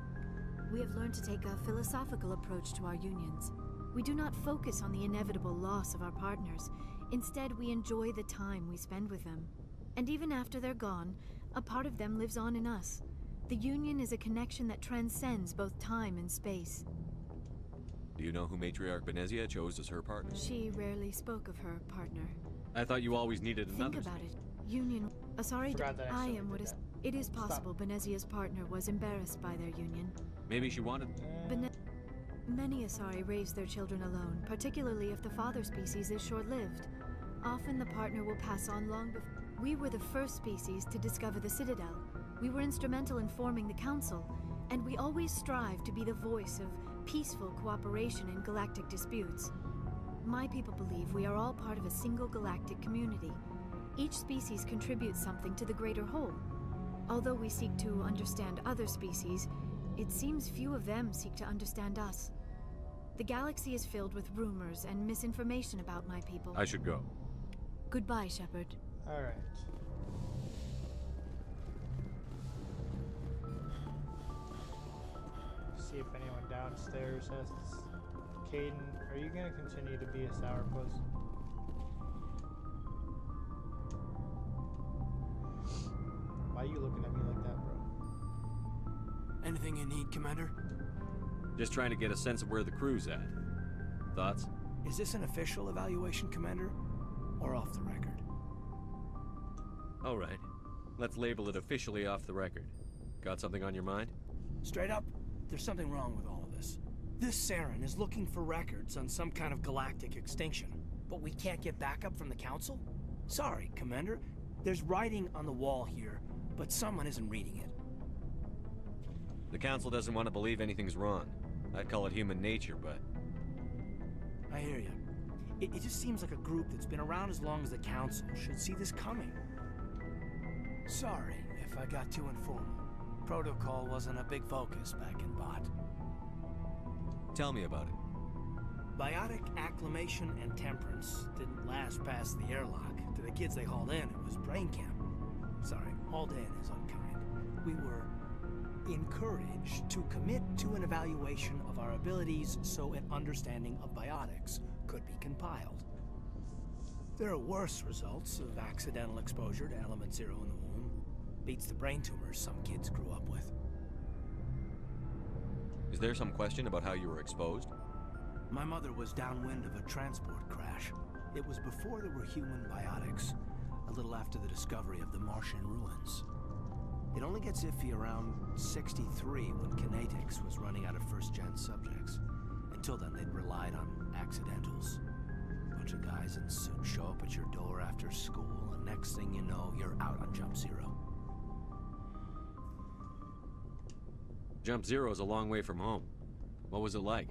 We have learned to take a philosophical approach to our unions. We do not focus on the inevitable loss of our partners. Instead, we enjoy the time we spend with them. And even after they're gone, a part of them lives on in us. The union is a connection that transcends both time and space. Do you know who Matriarch Benezia chose as her partner? She rarely spoke of her partner. I thought you always needed another. Think about it. Union. Asari. I am what is. It is possible Benezia's partner was embarrassed by their union. Maybe she wanted. Many Asari raise their children alone, particularly if the father species is short-lived. Often the partner will pass on long before. We were the first species to discover the Citadel. We were instrumental in forming the Council, and we always strive to be the voice of peaceful cooperation in galactic disputes. My people believe we are all part of a single galactic community. Each species contributes something to the greater whole. Although we seek to understand other species, it seems few of them seek to understand us. The galaxy is filled with rumors and misinformation about my people. I should go. Goodbye, Shepard. All right. See if anyone downstairs has this. Caden, are you gonna continue to be a sourpuss? Why are you looking at me like that, bro? Anything you need, Commander? Just trying to get a sense of where the crew's at. Thoughts? Is this an official evaluation, Commander? Or off the record? All right. Let's label it officially off the record. Got something on your mind? Straight up, there's something wrong with all of this. This Saren is looking for records on some kind of galactic extinction, but we can't get backup from the Council? Sorry, Commander. There's writing on the wall here, but someone isn't reading it. The Council doesn't want to believe anything's wrong. I'd call it human nature, but... I hear you. It just seems like a group that's been around as long as the Council should see this coming. Sorry if I got too informal. Protocol wasn't a big focus back in Bot. Tell me about it. Biotic acclimation and temperance didn't last past the airlock. To the kids they hauled in, it was brain camp. Sorry, hauled in is unkind. We were encouraged to commit to an evaluation of our abilities so an understanding of biotics could be compiled. There are worse results of accidental exposure to element 0 in the womb. Beats the brain tumors some kids grew up with. Is there some question about how you were exposed? My mother was downwind of a transport crash. It was before there were human biotics, a little after the discovery of the Martian ruins. It only gets iffy around 63 when Kinetics was running out of first-gen subjects. Until then, they'd relied on accidentals. Bunch of guys in suits show up at your door after school, and next thing you know, you're out on Jump Zero. Jump Zero's a long way from home. What was it like?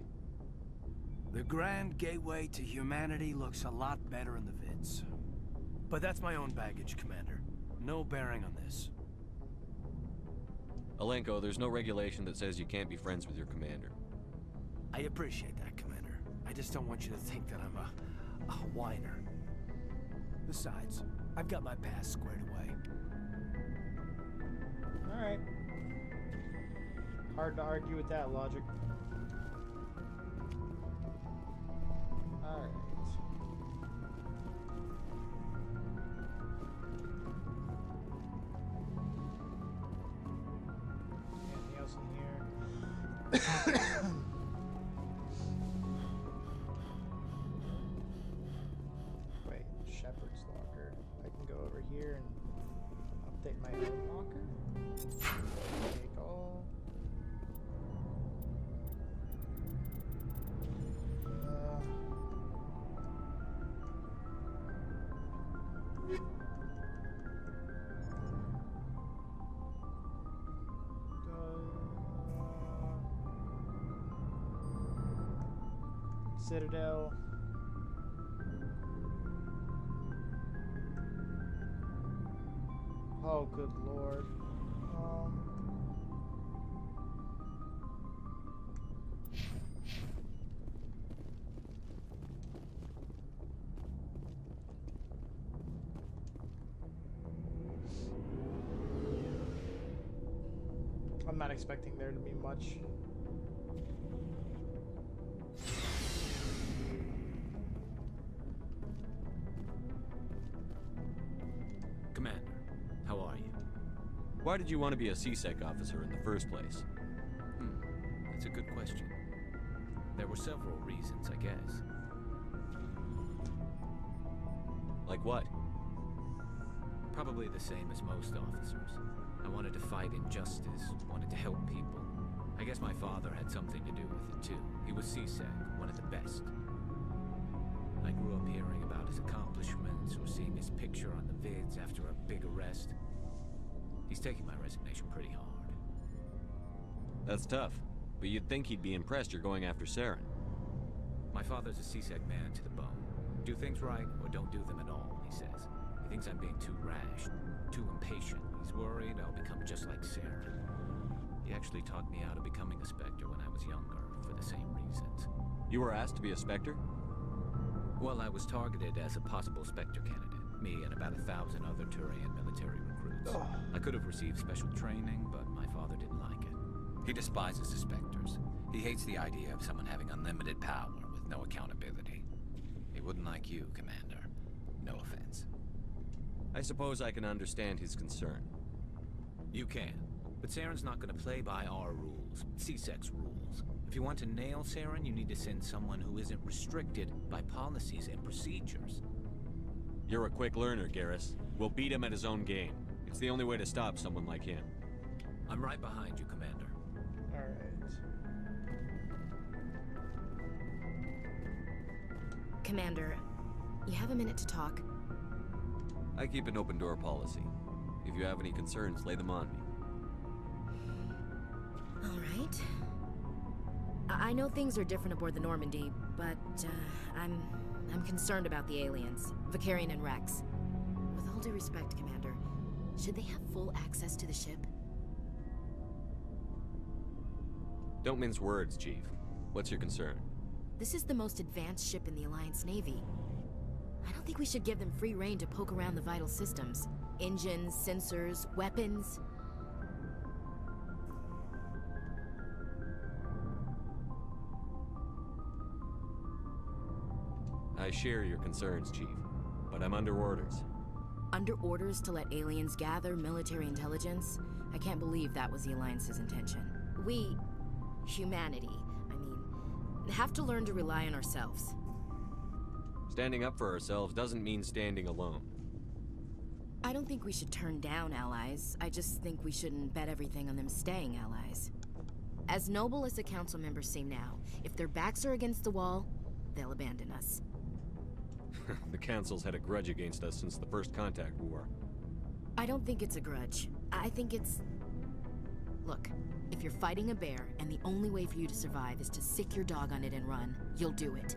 The grand gateway to humanity looks a lot better in the vids. But that's my own baggage, Commander. No bearing on this. Alenko, there's no regulation that says you can't be friends with your commander. I appreciate that, Commander. I just don't want you to think that I'm a whiner. Besides, I've got my past squared away. Alright. Hard to argue with that logic. Alright. Anything else in here? Wait, Shepherd's locker. I can go over here and update my own locker. Take all. Citadel. Oh, good lord. not expecting there to be much. Commander, how are you? Why did you want to be a CSEC officer in the first place? That's a good question. There were several reasons, I guess. Like what? Probably the same as most officers. I wanted to fight injustice, wanted to help people. I guess my father had something to do with it too. He was CSEC, one of the best. I grew up hearing about his accomplishments or seeing his picture on the vids after a big arrest. He's taking my resignation pretty hard. That's tough, but you'd think he'd be impressed you're going after Saren. My father's a CSEC man to the bone. Do things right or don't do them at all, he says. He thinks I'm being too rash, too impatient. He's worried I'll become just like Saren. He actually talked me out of becoming a Spectre when I was younger, for the same reasons. You were asked to be a Spectre? Well, I was targeted as a possible Spectre candidate. Me and about 1,000 other Turian military recruits. I could have received special training, but my father didn't like it. He despises the Spectres. He hates the idea of someone having unlimited power with no accountability. He wouldn't like you, Commander. No offense. I suppose I can understand his concern. You can. But Saren's not going to play by our rules, CSEC's rules. If you want to nail Saren, you need to send someone who isn't restricted by policies and procedures. You're a quick learner, Garrus. We'll beat him at his own game. It's the only way to stop someone like him. I'm right behind you, Commander. Alright. Commander, you have a minute to talk? I keep an open door policy. If you have any concerns, lay them on me. All right. I know things are different aboard the Normandy, but I'm concerned about the aliens, Vicarian and Rex. With all due respect, Commander, should they have full access to the ship? Don't mince words, Chief. What's your concern? This is the most advanced ship in the Alliance Navy. I don't think we should give them free rein to poke around the vital systems. Engines, sensors, weapons. I share your concerns, Chief, but I'm under orders. Under orders to let aliens gather military intelligence? I can't believe that was the Alliance's intention. We, humanity, have to learn to rely on ourselves. Standing up for ourselves doesn't mean standing alone. I don't think we should turn down allies. I just think we shouldn't bet everything on them staying allies. As noble as the council members seem now, if their backs are against the wall, they'll abandon us. The Council's had a grudge against us since the First Contact War. I don't think it's a grudge. I think it's... Look, if you're fighting a bear and the only way for you to survive is to sick your dog on it and run, you'll do it.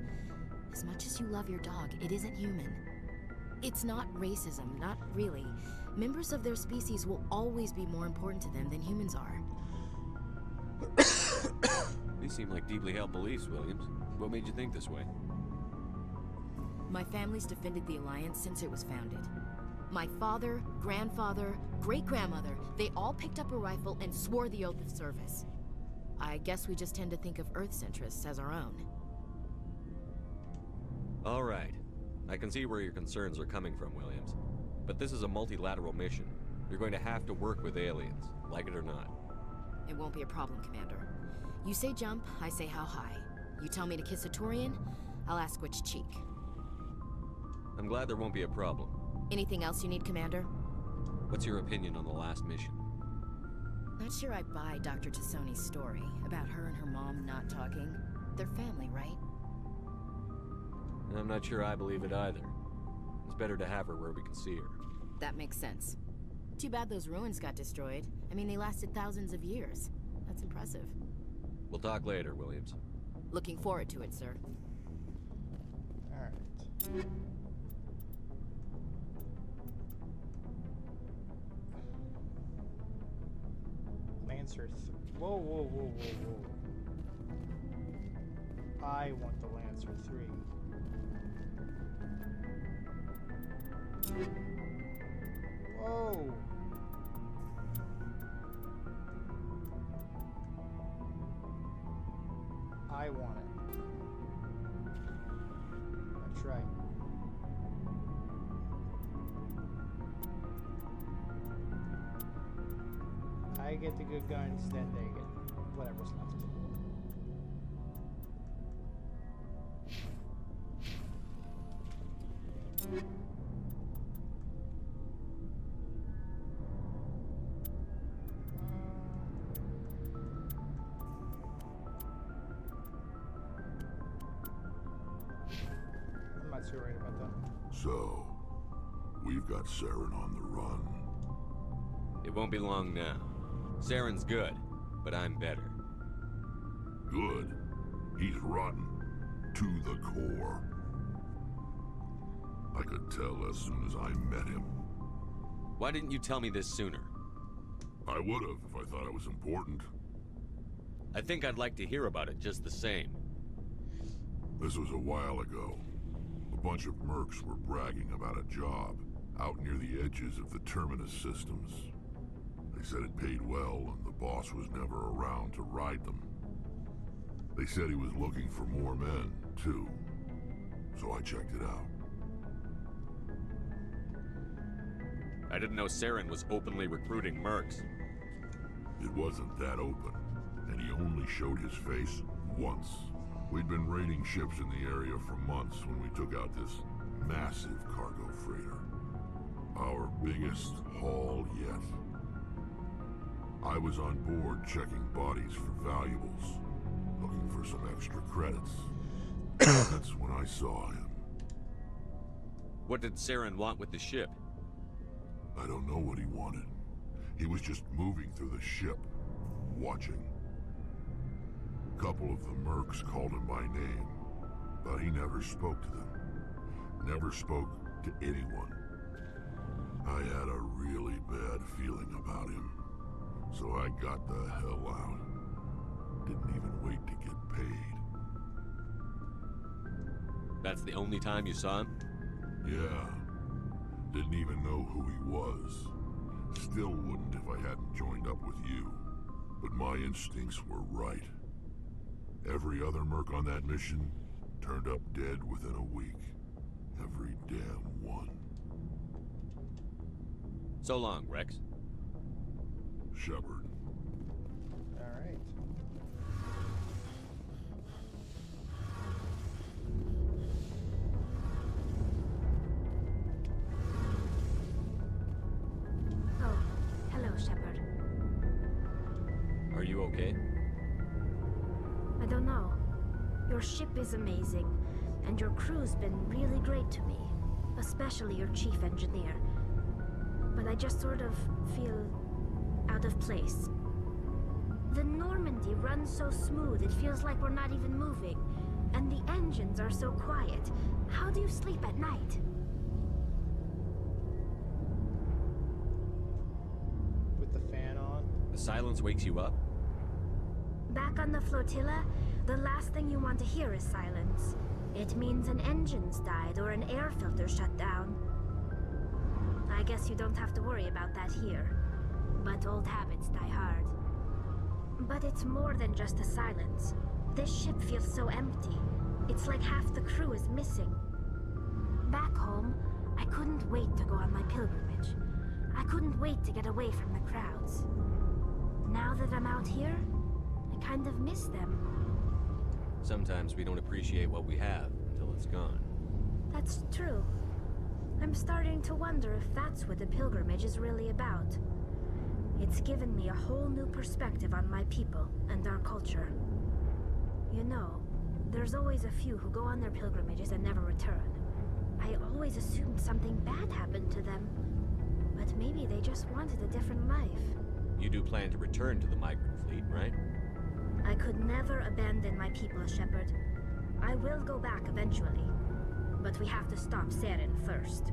As much as you love your dog, it isn't human. It's not racism, not really. Members of their species will always be more important to them than humans are. These seem like deeply held beliefs, Williams. What made you think this way? My family's defended the Alliance since it was founded. My father, grandfather, great-grandmother, they all picked up a rifle and swore the oath of service. I guess we just tend to think of Earth's interests as our own. All right. I can see where your concerns are coming from, Williams. But this is a multilateral mission. You're going to have to work with aliens, like it or not. It won't be a problem, Commander. You say jump, I say how high. You tell me to kiss a Turian, I'll ask which cheek. I'm glad there won't be a problem. Anything else you need, Commander? What's your opinion on the last mission? Not sure I buy Dr. Tassoni's story about her and her mom not talking. They're family, right? I'm not sure I believe it either. It's better to have her where we can see her. That makes sense. Too bad those ruins got destroyed. I mean, they lasted thousands of years. That's impressive. We'll talk later, Williams. Looking forward to it, sir. Alright. Lancer whoa, whoa, whoa, whoa, whoa. I want the Lancer 3. Whoa! I want it. That's right. I get the good guns, then they get whatever's left. I'm not too worried about that. So, we've got Saren on the run. It won't be long now. Saren's good, but I'm better. Good? He's rotten. To the core. I could tell as soon as I met him. Why didn't you tell me this sooner? I would have if I thought it was important. I think I'd like to hear about it just the same. This was a while ago. A bunch of mercs were bragging about a job out near the edges of the Terminus systems. They said it paid well and the boss was never around to ride them. They said he was looking for more men, too. So I checked it out. I didn't know Saren was openly recruiting mercs. It wasn't that open, and he only showed his face once. We'd been raiding ships in the area for months when we took out this massive cargo freighter. Our biggest haul yet. I was on board checking bodies for valuables, looking for some extra credits. That's when I saw him. What did Saren want with the ship? I don't know what he wanted. He was just moving through the ship, watching. A couple of the mercs called him by name, but he never spoke to them. Never spoke to anyone. I had a really bad feeling about him, so I got the hell out. Didn't even wait to get paid. That's the only time you saw him? Yeah. Didn't even know who he was. Still wouldn't if I hadn't joined up with you. But my instincts were right. Every other merc on that mission turned up dead within a week. Every damn one. So long, Rex. Shepard. Alright. Oh, hello, Shepard. Are you okay? I don't know. Your ship is amazing, and your crew's been really great to me. Especially your chief engineer. But I just sort of feel out of place. The Normandy runs so smooth, it feels like we're not even moving. And the engines are so quiet. How do you sleep at night? With the fan on. The silence wakes you up? Back on the flotilla, the last thing you want to hear is silence. It means an engine's died or an air filter shut down. I guess you don't have to worry about that here. But old habits die hard. But it's more than just the silence. This ship feels so empty. It's like half the crew is missing. Back home, I couldn't wait to go on my pilgrimage. I couldn't wait to get away from the crowds. Now that I'm out here, I kind of miss them. Sometimes we don't appreciate what we have until it's gone. That's true. I'm starting to wonder if that's what the pilgrimage is really about. It's given me a whole new perspective on my people and our culture. You know, there's always a few who go on their pilgrimages and never return. I always assumed something bad happened to them. But maybe they just wanted a different life. You do plan to return to the migrant fleet, right? I could never abandon my people, Shepard. I will go back eventually. But we have to stop Saren first.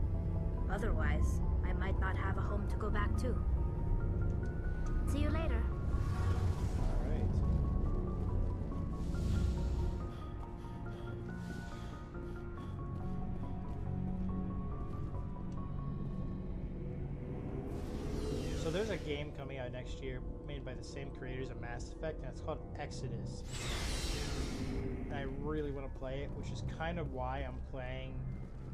Otherwise, I might not have a home to go back to. See you later. Alright. So there's a game coming out next year made by the same creators of Mass Effect, and it's called Exodus. and I really want to play it, which is kind of why I'm playing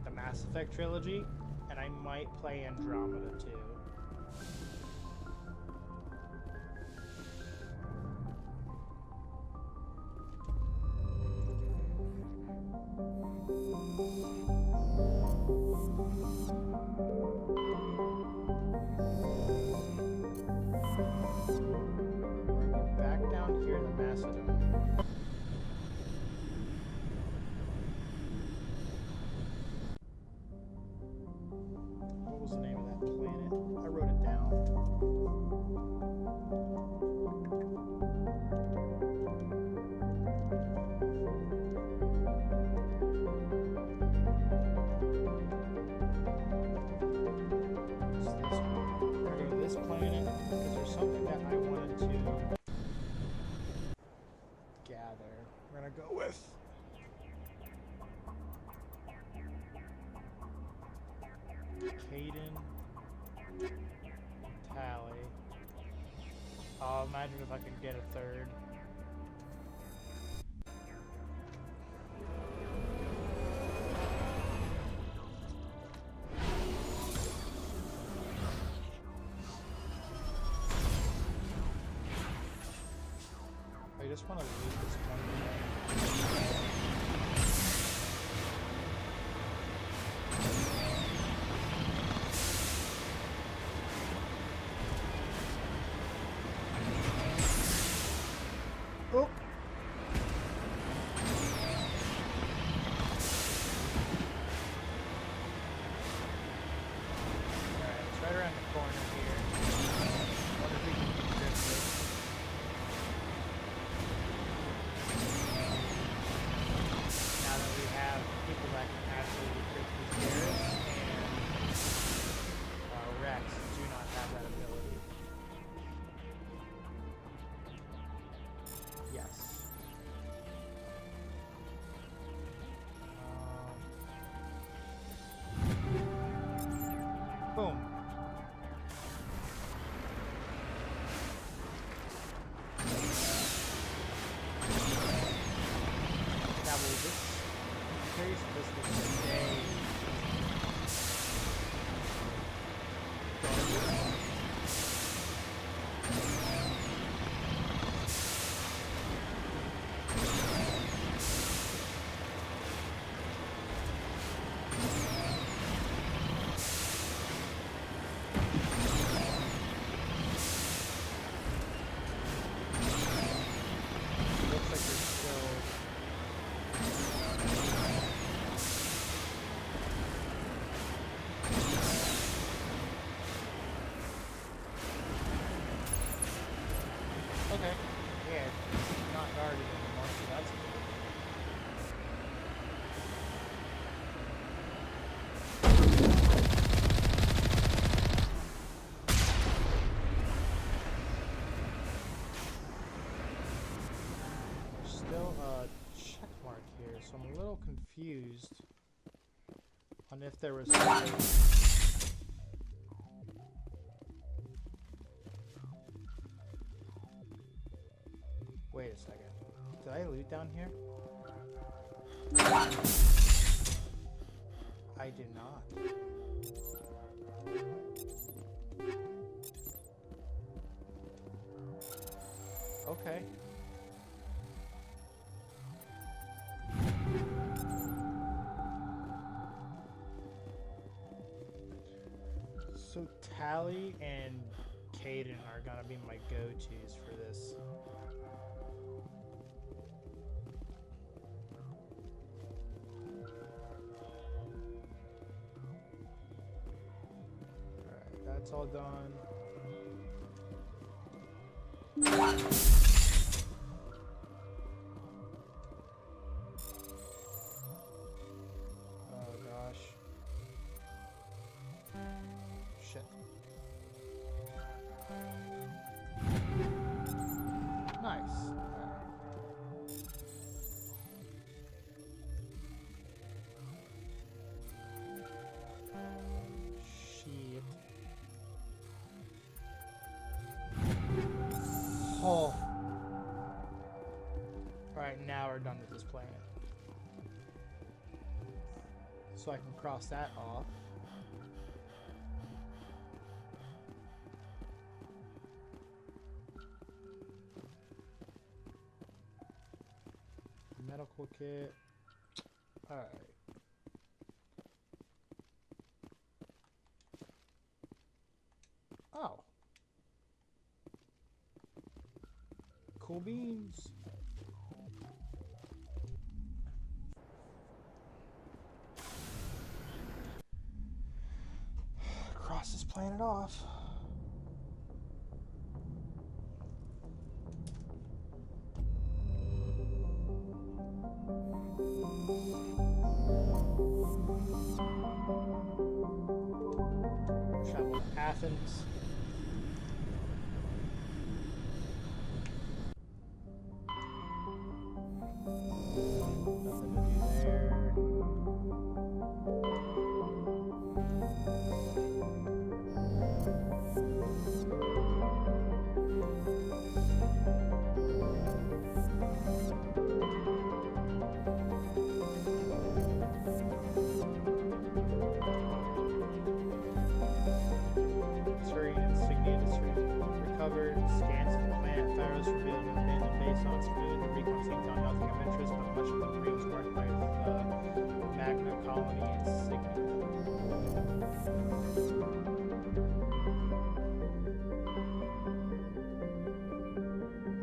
the Mass Effect trilogy, and I might play Andromeda too. Back down here in the Macedon. What was the name of that planet? I wrote it down. This planet, because there's something that I wanted to gather. We're gonna go with Caden, Tally. Oh, imagine if I could get a third. I just want to loot this one. Oh! Alright, it's right around the corner here. Wonder if we can grip this. Now that we have people that can actually equip these Garrets, and Rex do not have that ability. Yes. Boom. Now will this case this stay looks like there's still okay. Yeah, it's not guarded anymore, so that's good. There's still a check mark here, so I'm a little confused on if there was something. Wait a second. Did I loot down here? I did not. Okay. So Tally and Caden are gonna be my go-tos for this. Alright, that's all done. Oh gosh. Shit. Nice. Shit. Oh. Alright, now we're done so I can cross that off. Medical kit. Alright. Oh. Cool beans. Cross this planet off. Travel to Athens. Nothing to do there. Syrian insignia recovered. Scans of the plant. Pharaohs revealed an abandoned base on its moon. The recon seemed to nothing of interest, but much of the debris was marked by Magna Colony insignia.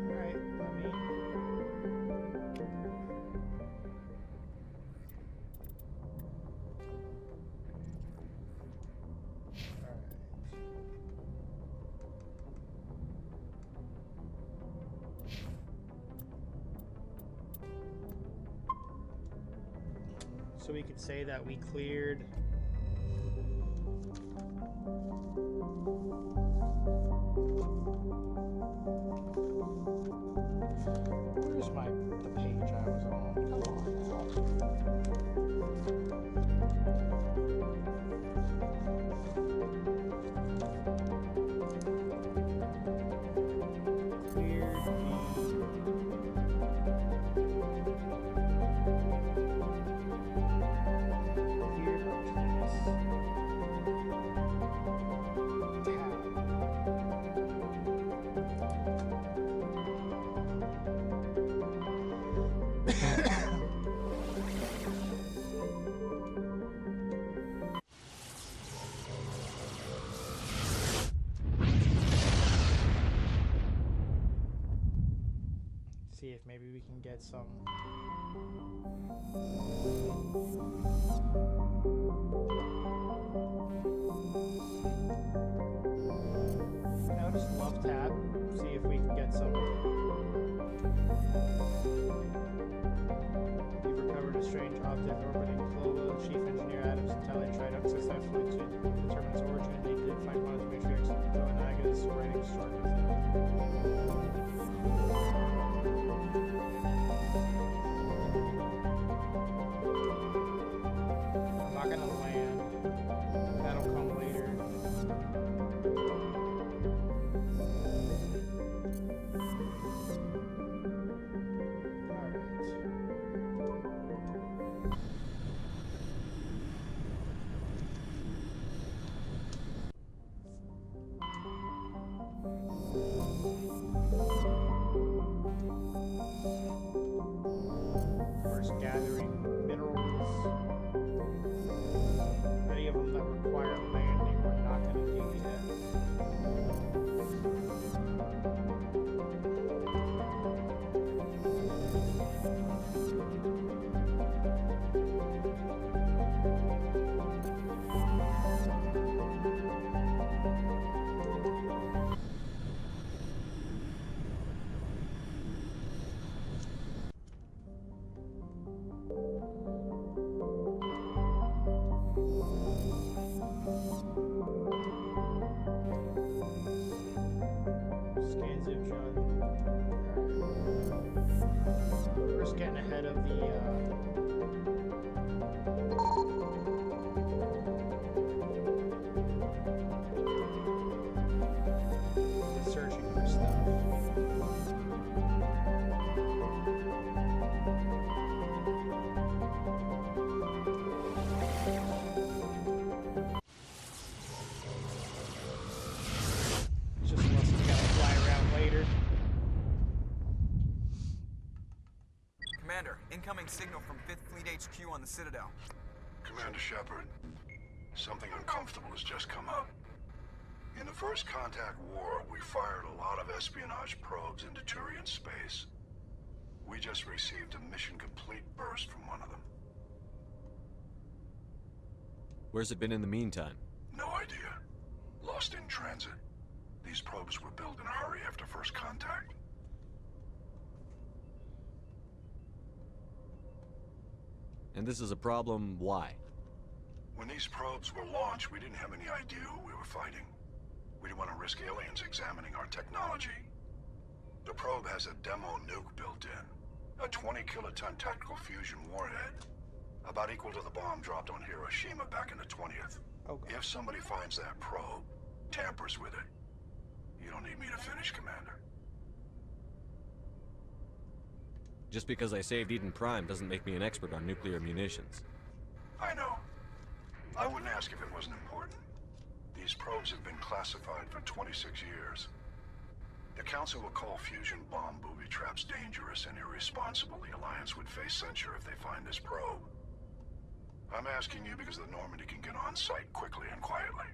Alright, let me... So we could say that we cleared where's the page I was on? Come on now. Cleared see if maybe we can get some. No, just love tab. See if we can get some. You've recovered a strange object orbiting Clola. Chief Engineer Adams and Tally tried unsuccessfully to determine its origin. They did find one of the matrix Donaga's writing struck with it. I'm not gonna land. That'll come later. First gathering minerals. Any of them that require landing, we're not going to do yet. Scans of John. We're just getting ahead of the searching for stuff. incoming signal from 5th Fleet HQ on the Citadel. Commander Shepard, something uncomfortable has just come up. In the First Contact War, we fired a lot of espionage probes into Turian space. We just received a mission-complete burst from one of them. Where's it been in the meantime? No idea. Lost in transit. These probes were built in a hurry after First Contact. And this is a problem, why? When these probes were launched, we didn't have any idea who we were fighting. We didn't want to risk aliens examining our technology. The probe has a demo nuke built in. A 20-kiloton tactical fusion warhead. About equal to the bomb dropped on Hiroshima back in the 20th. Okay. If somebody finds that probe, tampers with it, you don't need me to finish, Commander. Just because I saved Eden Prime doesn't make me an expert on nuclear munitions. I know. I wouldn't ask if it wasn't important. These probes have been classified for 26 years. The Council will call fusion bomb booby traps dangerous and irresponsible. The Alliance would face censure if they find this probe. I'm asking you because the Normandy can get on site quickly and quietly.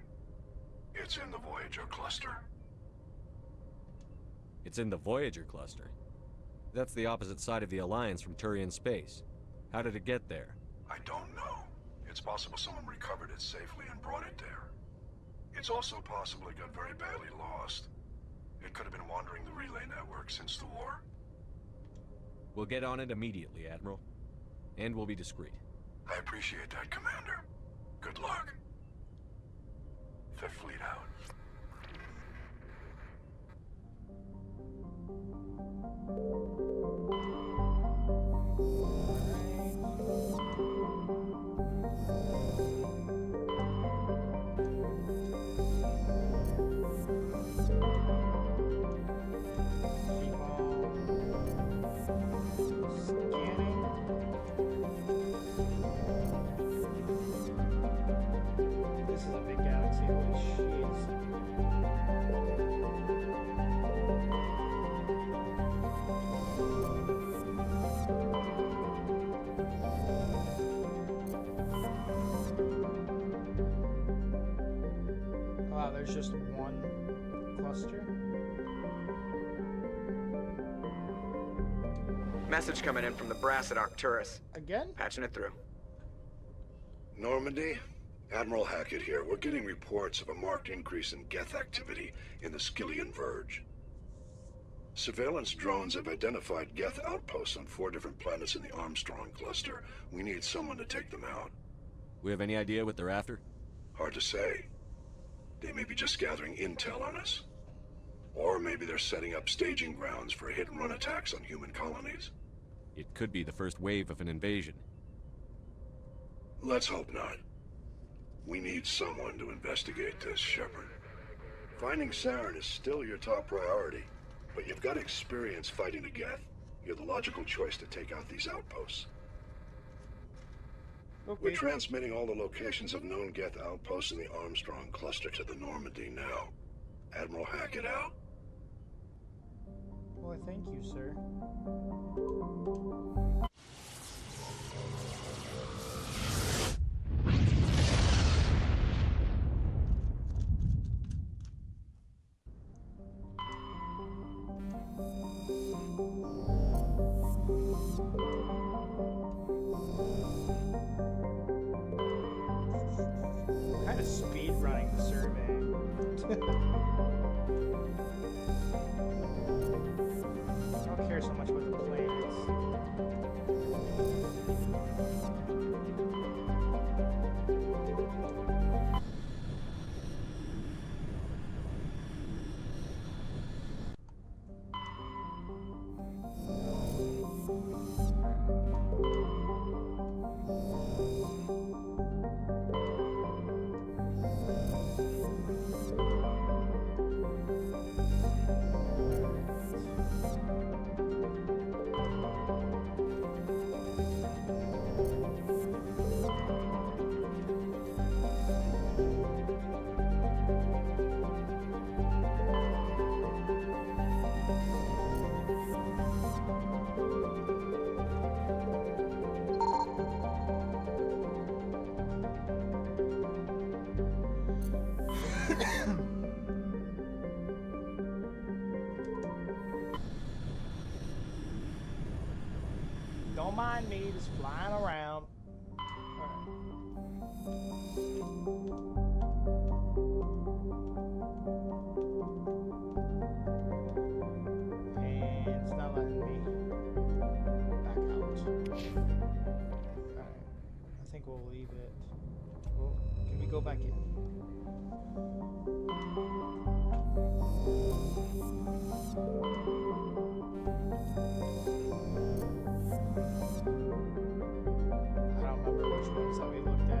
It's in the Voyager cluster. It's in the Voyager cluster. That's the opposite side of the Alliance from Turian space. How did it get there? I don't know. It's possible someone recovered it safely and brought it there. It's also possible it got very badly lost. It could have been wandering the relay network since the war. We'll get on it immediately, Admiral. And we'll be discreet. I appreciate that, Commander. Good luck. Fifth Fleet out. This is a big galaxy, holy shit. Wow, there's just one cluster? Message coming in from the brass at Arcturus. Again? Patching it through. Normandy? Admiral Hackett here. We're getting reports of a marked increase in Geth activity in the Skyllian Verge. Surveillance drones have identified Geth outposts on 4 different planets in the Armstrong cluster. We need someone to take them out. We have any idea what they're after? Hard to say. They may be just gathering intel on us. Or maybe they're setting up staging grounds for hit-and-run attacks on human colonies. It could be the first wave of an invasion. Let's hope not. We need someone to investigate this, Shepard. Finding Saren is still your top priority, but you've got experience fighting the Geth. You're the logical choice to take out these outposts. Okay. We're transmitting all the locations of known Geth outposts in the Armstrong cluster to the Normandy now. Admiral Hackett out. Well, thank you, sir. Kind of speed running the survey. I don't care so much about the planets. Don't mind me, just flying around. And it's not letting me back out. Alright. I think we'll leave it. Well, can we go back in? I don't remember which ones that we looked at.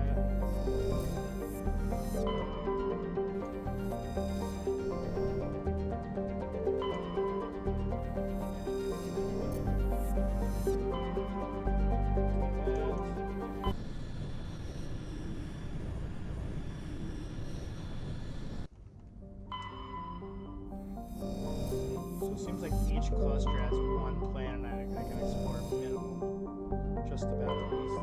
So it seems like each cluster has one planet I can explore minimum. Just about at least.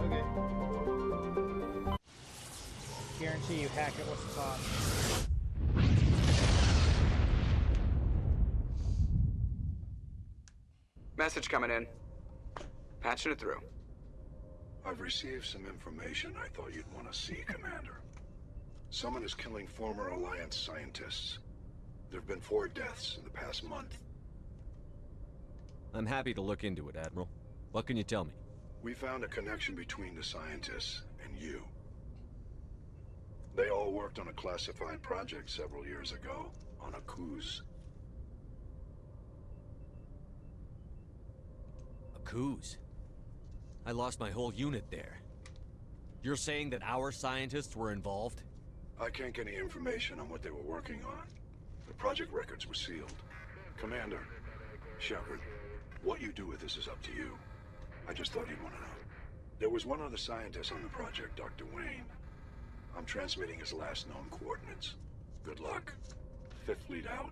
Okay. Guarantee you hack it what's the top. Message coming in. Patching it through. I've received some information I thought you'd want to see, Commander. Someone is killing former Alliance scientists. There have been 4 deaths in the past month. I'm happy to look into it, Admiral. What can you tell me? We found a connection between the scientists and you. They all worked on a classified project several years ago, on a cruise. A cruise? I lost my whole unit there. You're saying that our scientists were involved? I can't get any information on what they were working on. The project records were sealed. Commander, Shepard, what you do with this is up to you. I just thought you'd want to know. There was one other scientist on the project, Dr. Wayne. I'm transmitting his last known coordinates. Good luck. 5th Fleet out.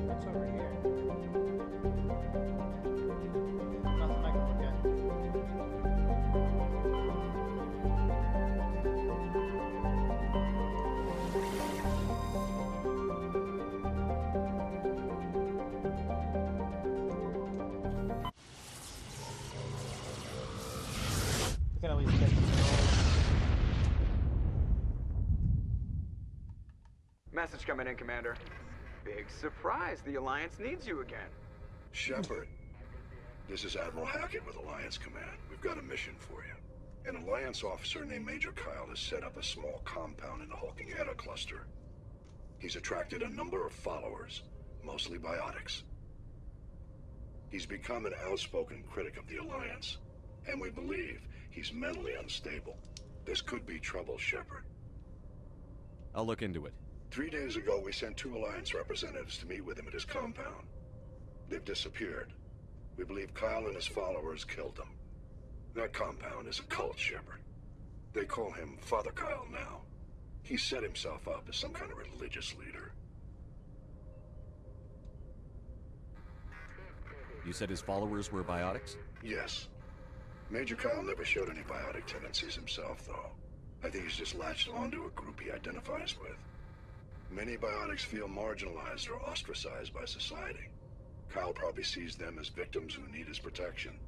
What's over here? Nothing I can look at. We can at least get the minerals. Message coming in, Commander. Big surprise. The Alliance needs you again. Shepard, this is Admiral Hackett with Alliance Command. We've got a mission for you. An Alliance officer named Major Kyle has set up a small compound in the Hulking Eta cluster. He's attracted a number of followers, mostly biotics. He's become an outspoken critic of the Alliance, and we believe he's mentally unstable. This could be trouble, Shepard. I'll look into it. 3 days ago, we sent 2 Alliance representatives to meet with him at his compound. They've disappeared. We believe Kyle and his followers killed them. That compound is a cult, Shepard. They call him Father Kyle now. He set himself up as some kind of religious leader. You said his followers were biotics? Yes. Major Kyle never showed any biotic tendencies himself, though. I think he's just latched onto a group he identifies with. Many biotics feel marginalized or ostracized by society. Kyle probably sees them as victims who need his protection,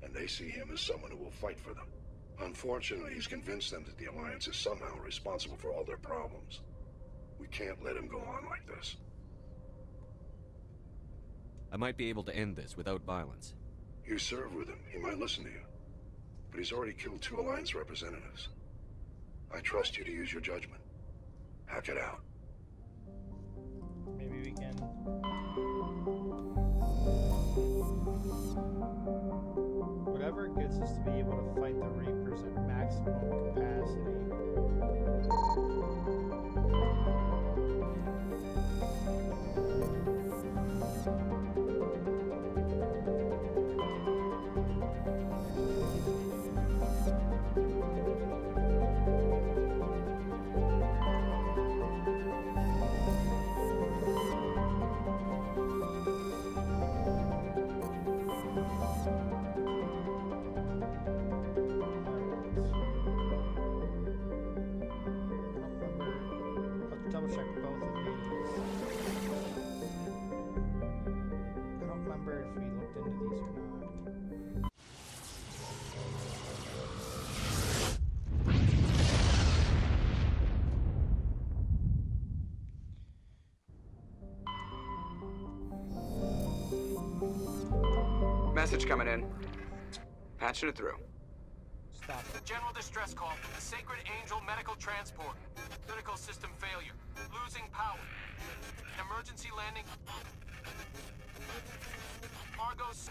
and they see him as someone who will fight for them. Unfortunately, he's convinced them that the Alliance is somehow responsible for all their problems. We can't let him go on like this. I might be able to end this without violence. You serve with him, he might listen to you. But he's already killed 2 Alliance representatives. I trust you to use your judgment. Hack it out. Maybe Message coming in. Patching it through. Stop it. General distress call. The Sacred Angel medical transport. Critical system failure. Losing power. Emergency landing. Argos.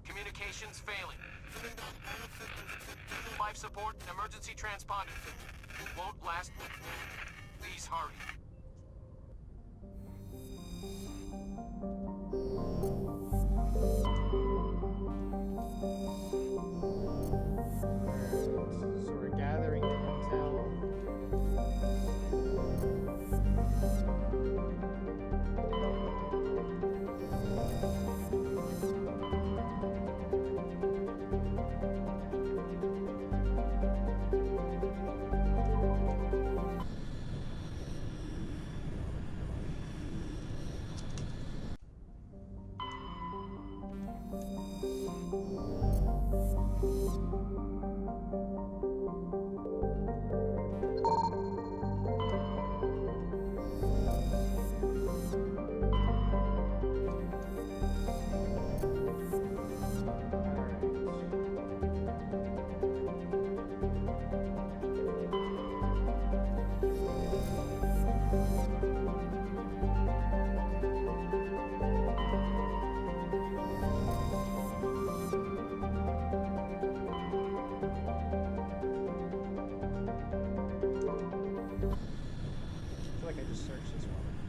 Communications failing. Life support. Emergency transponder. Won't last. Please hurry. So we're gathering the intel.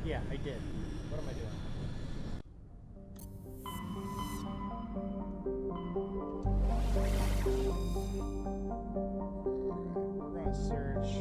Yeah, I did. What am I doing? We're gonna search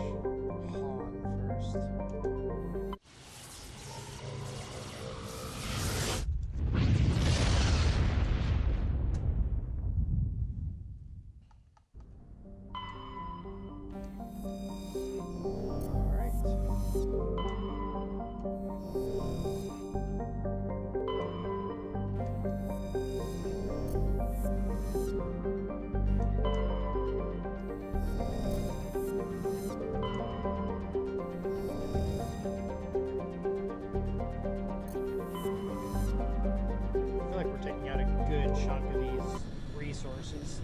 Han first. Resources.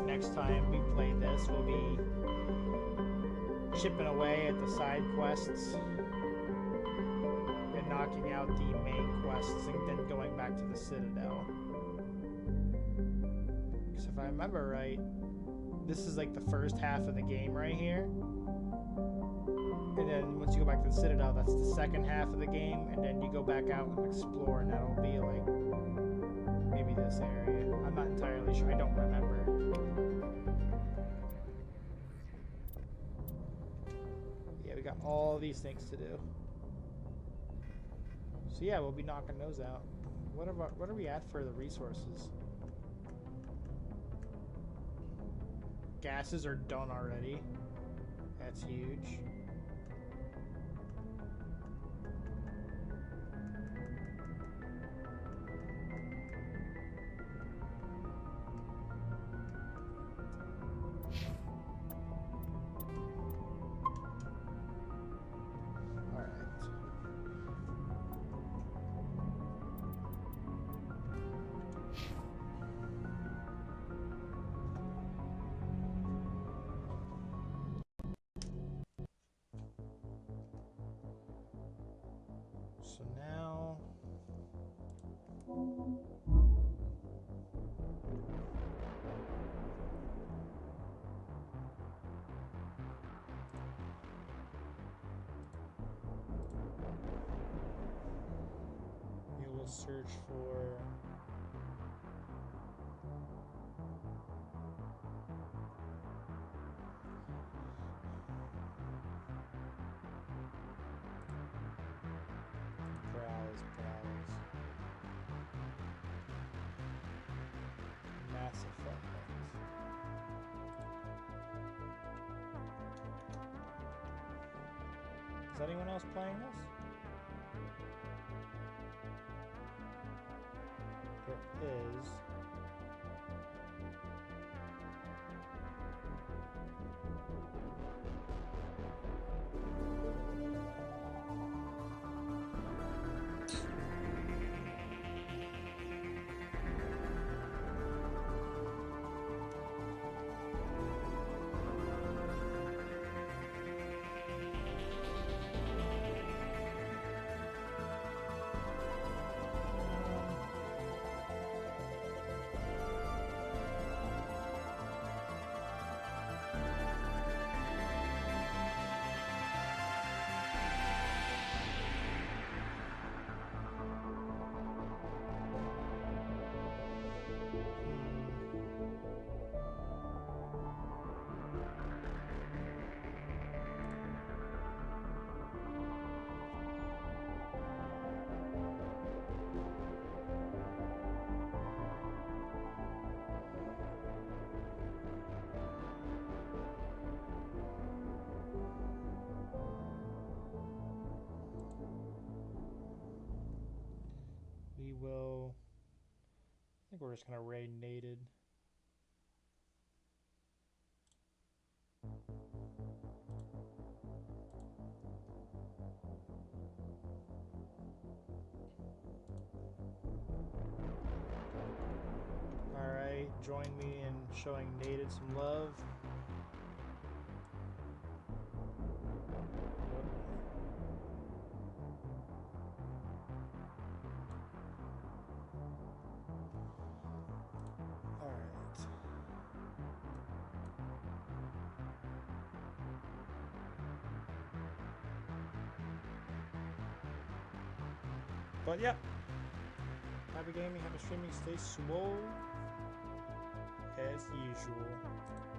Next time we play this, we'll be chipping away at the side quests and knocking out the main quests and then going back to the Citadel. Because if I remember right, this is like the first half of the game right here. And then once you go back to the Citadel, that's the second half of the game. And then you go back out and explore, and that'll be like maybe this area. I'm not entirely sure. I don't remember. Yeah, we got all these things to do. So yeah, we'll be knocking those out. What are we at for the resources? Gases are done already. That's huge. So now we will search for Is anyone else playing this? There is. We will. I think we're just gonna raid Nated. Alright, join me in showing Nated some love. But yeah, happy gaming, happy streaming, stay swole as usual.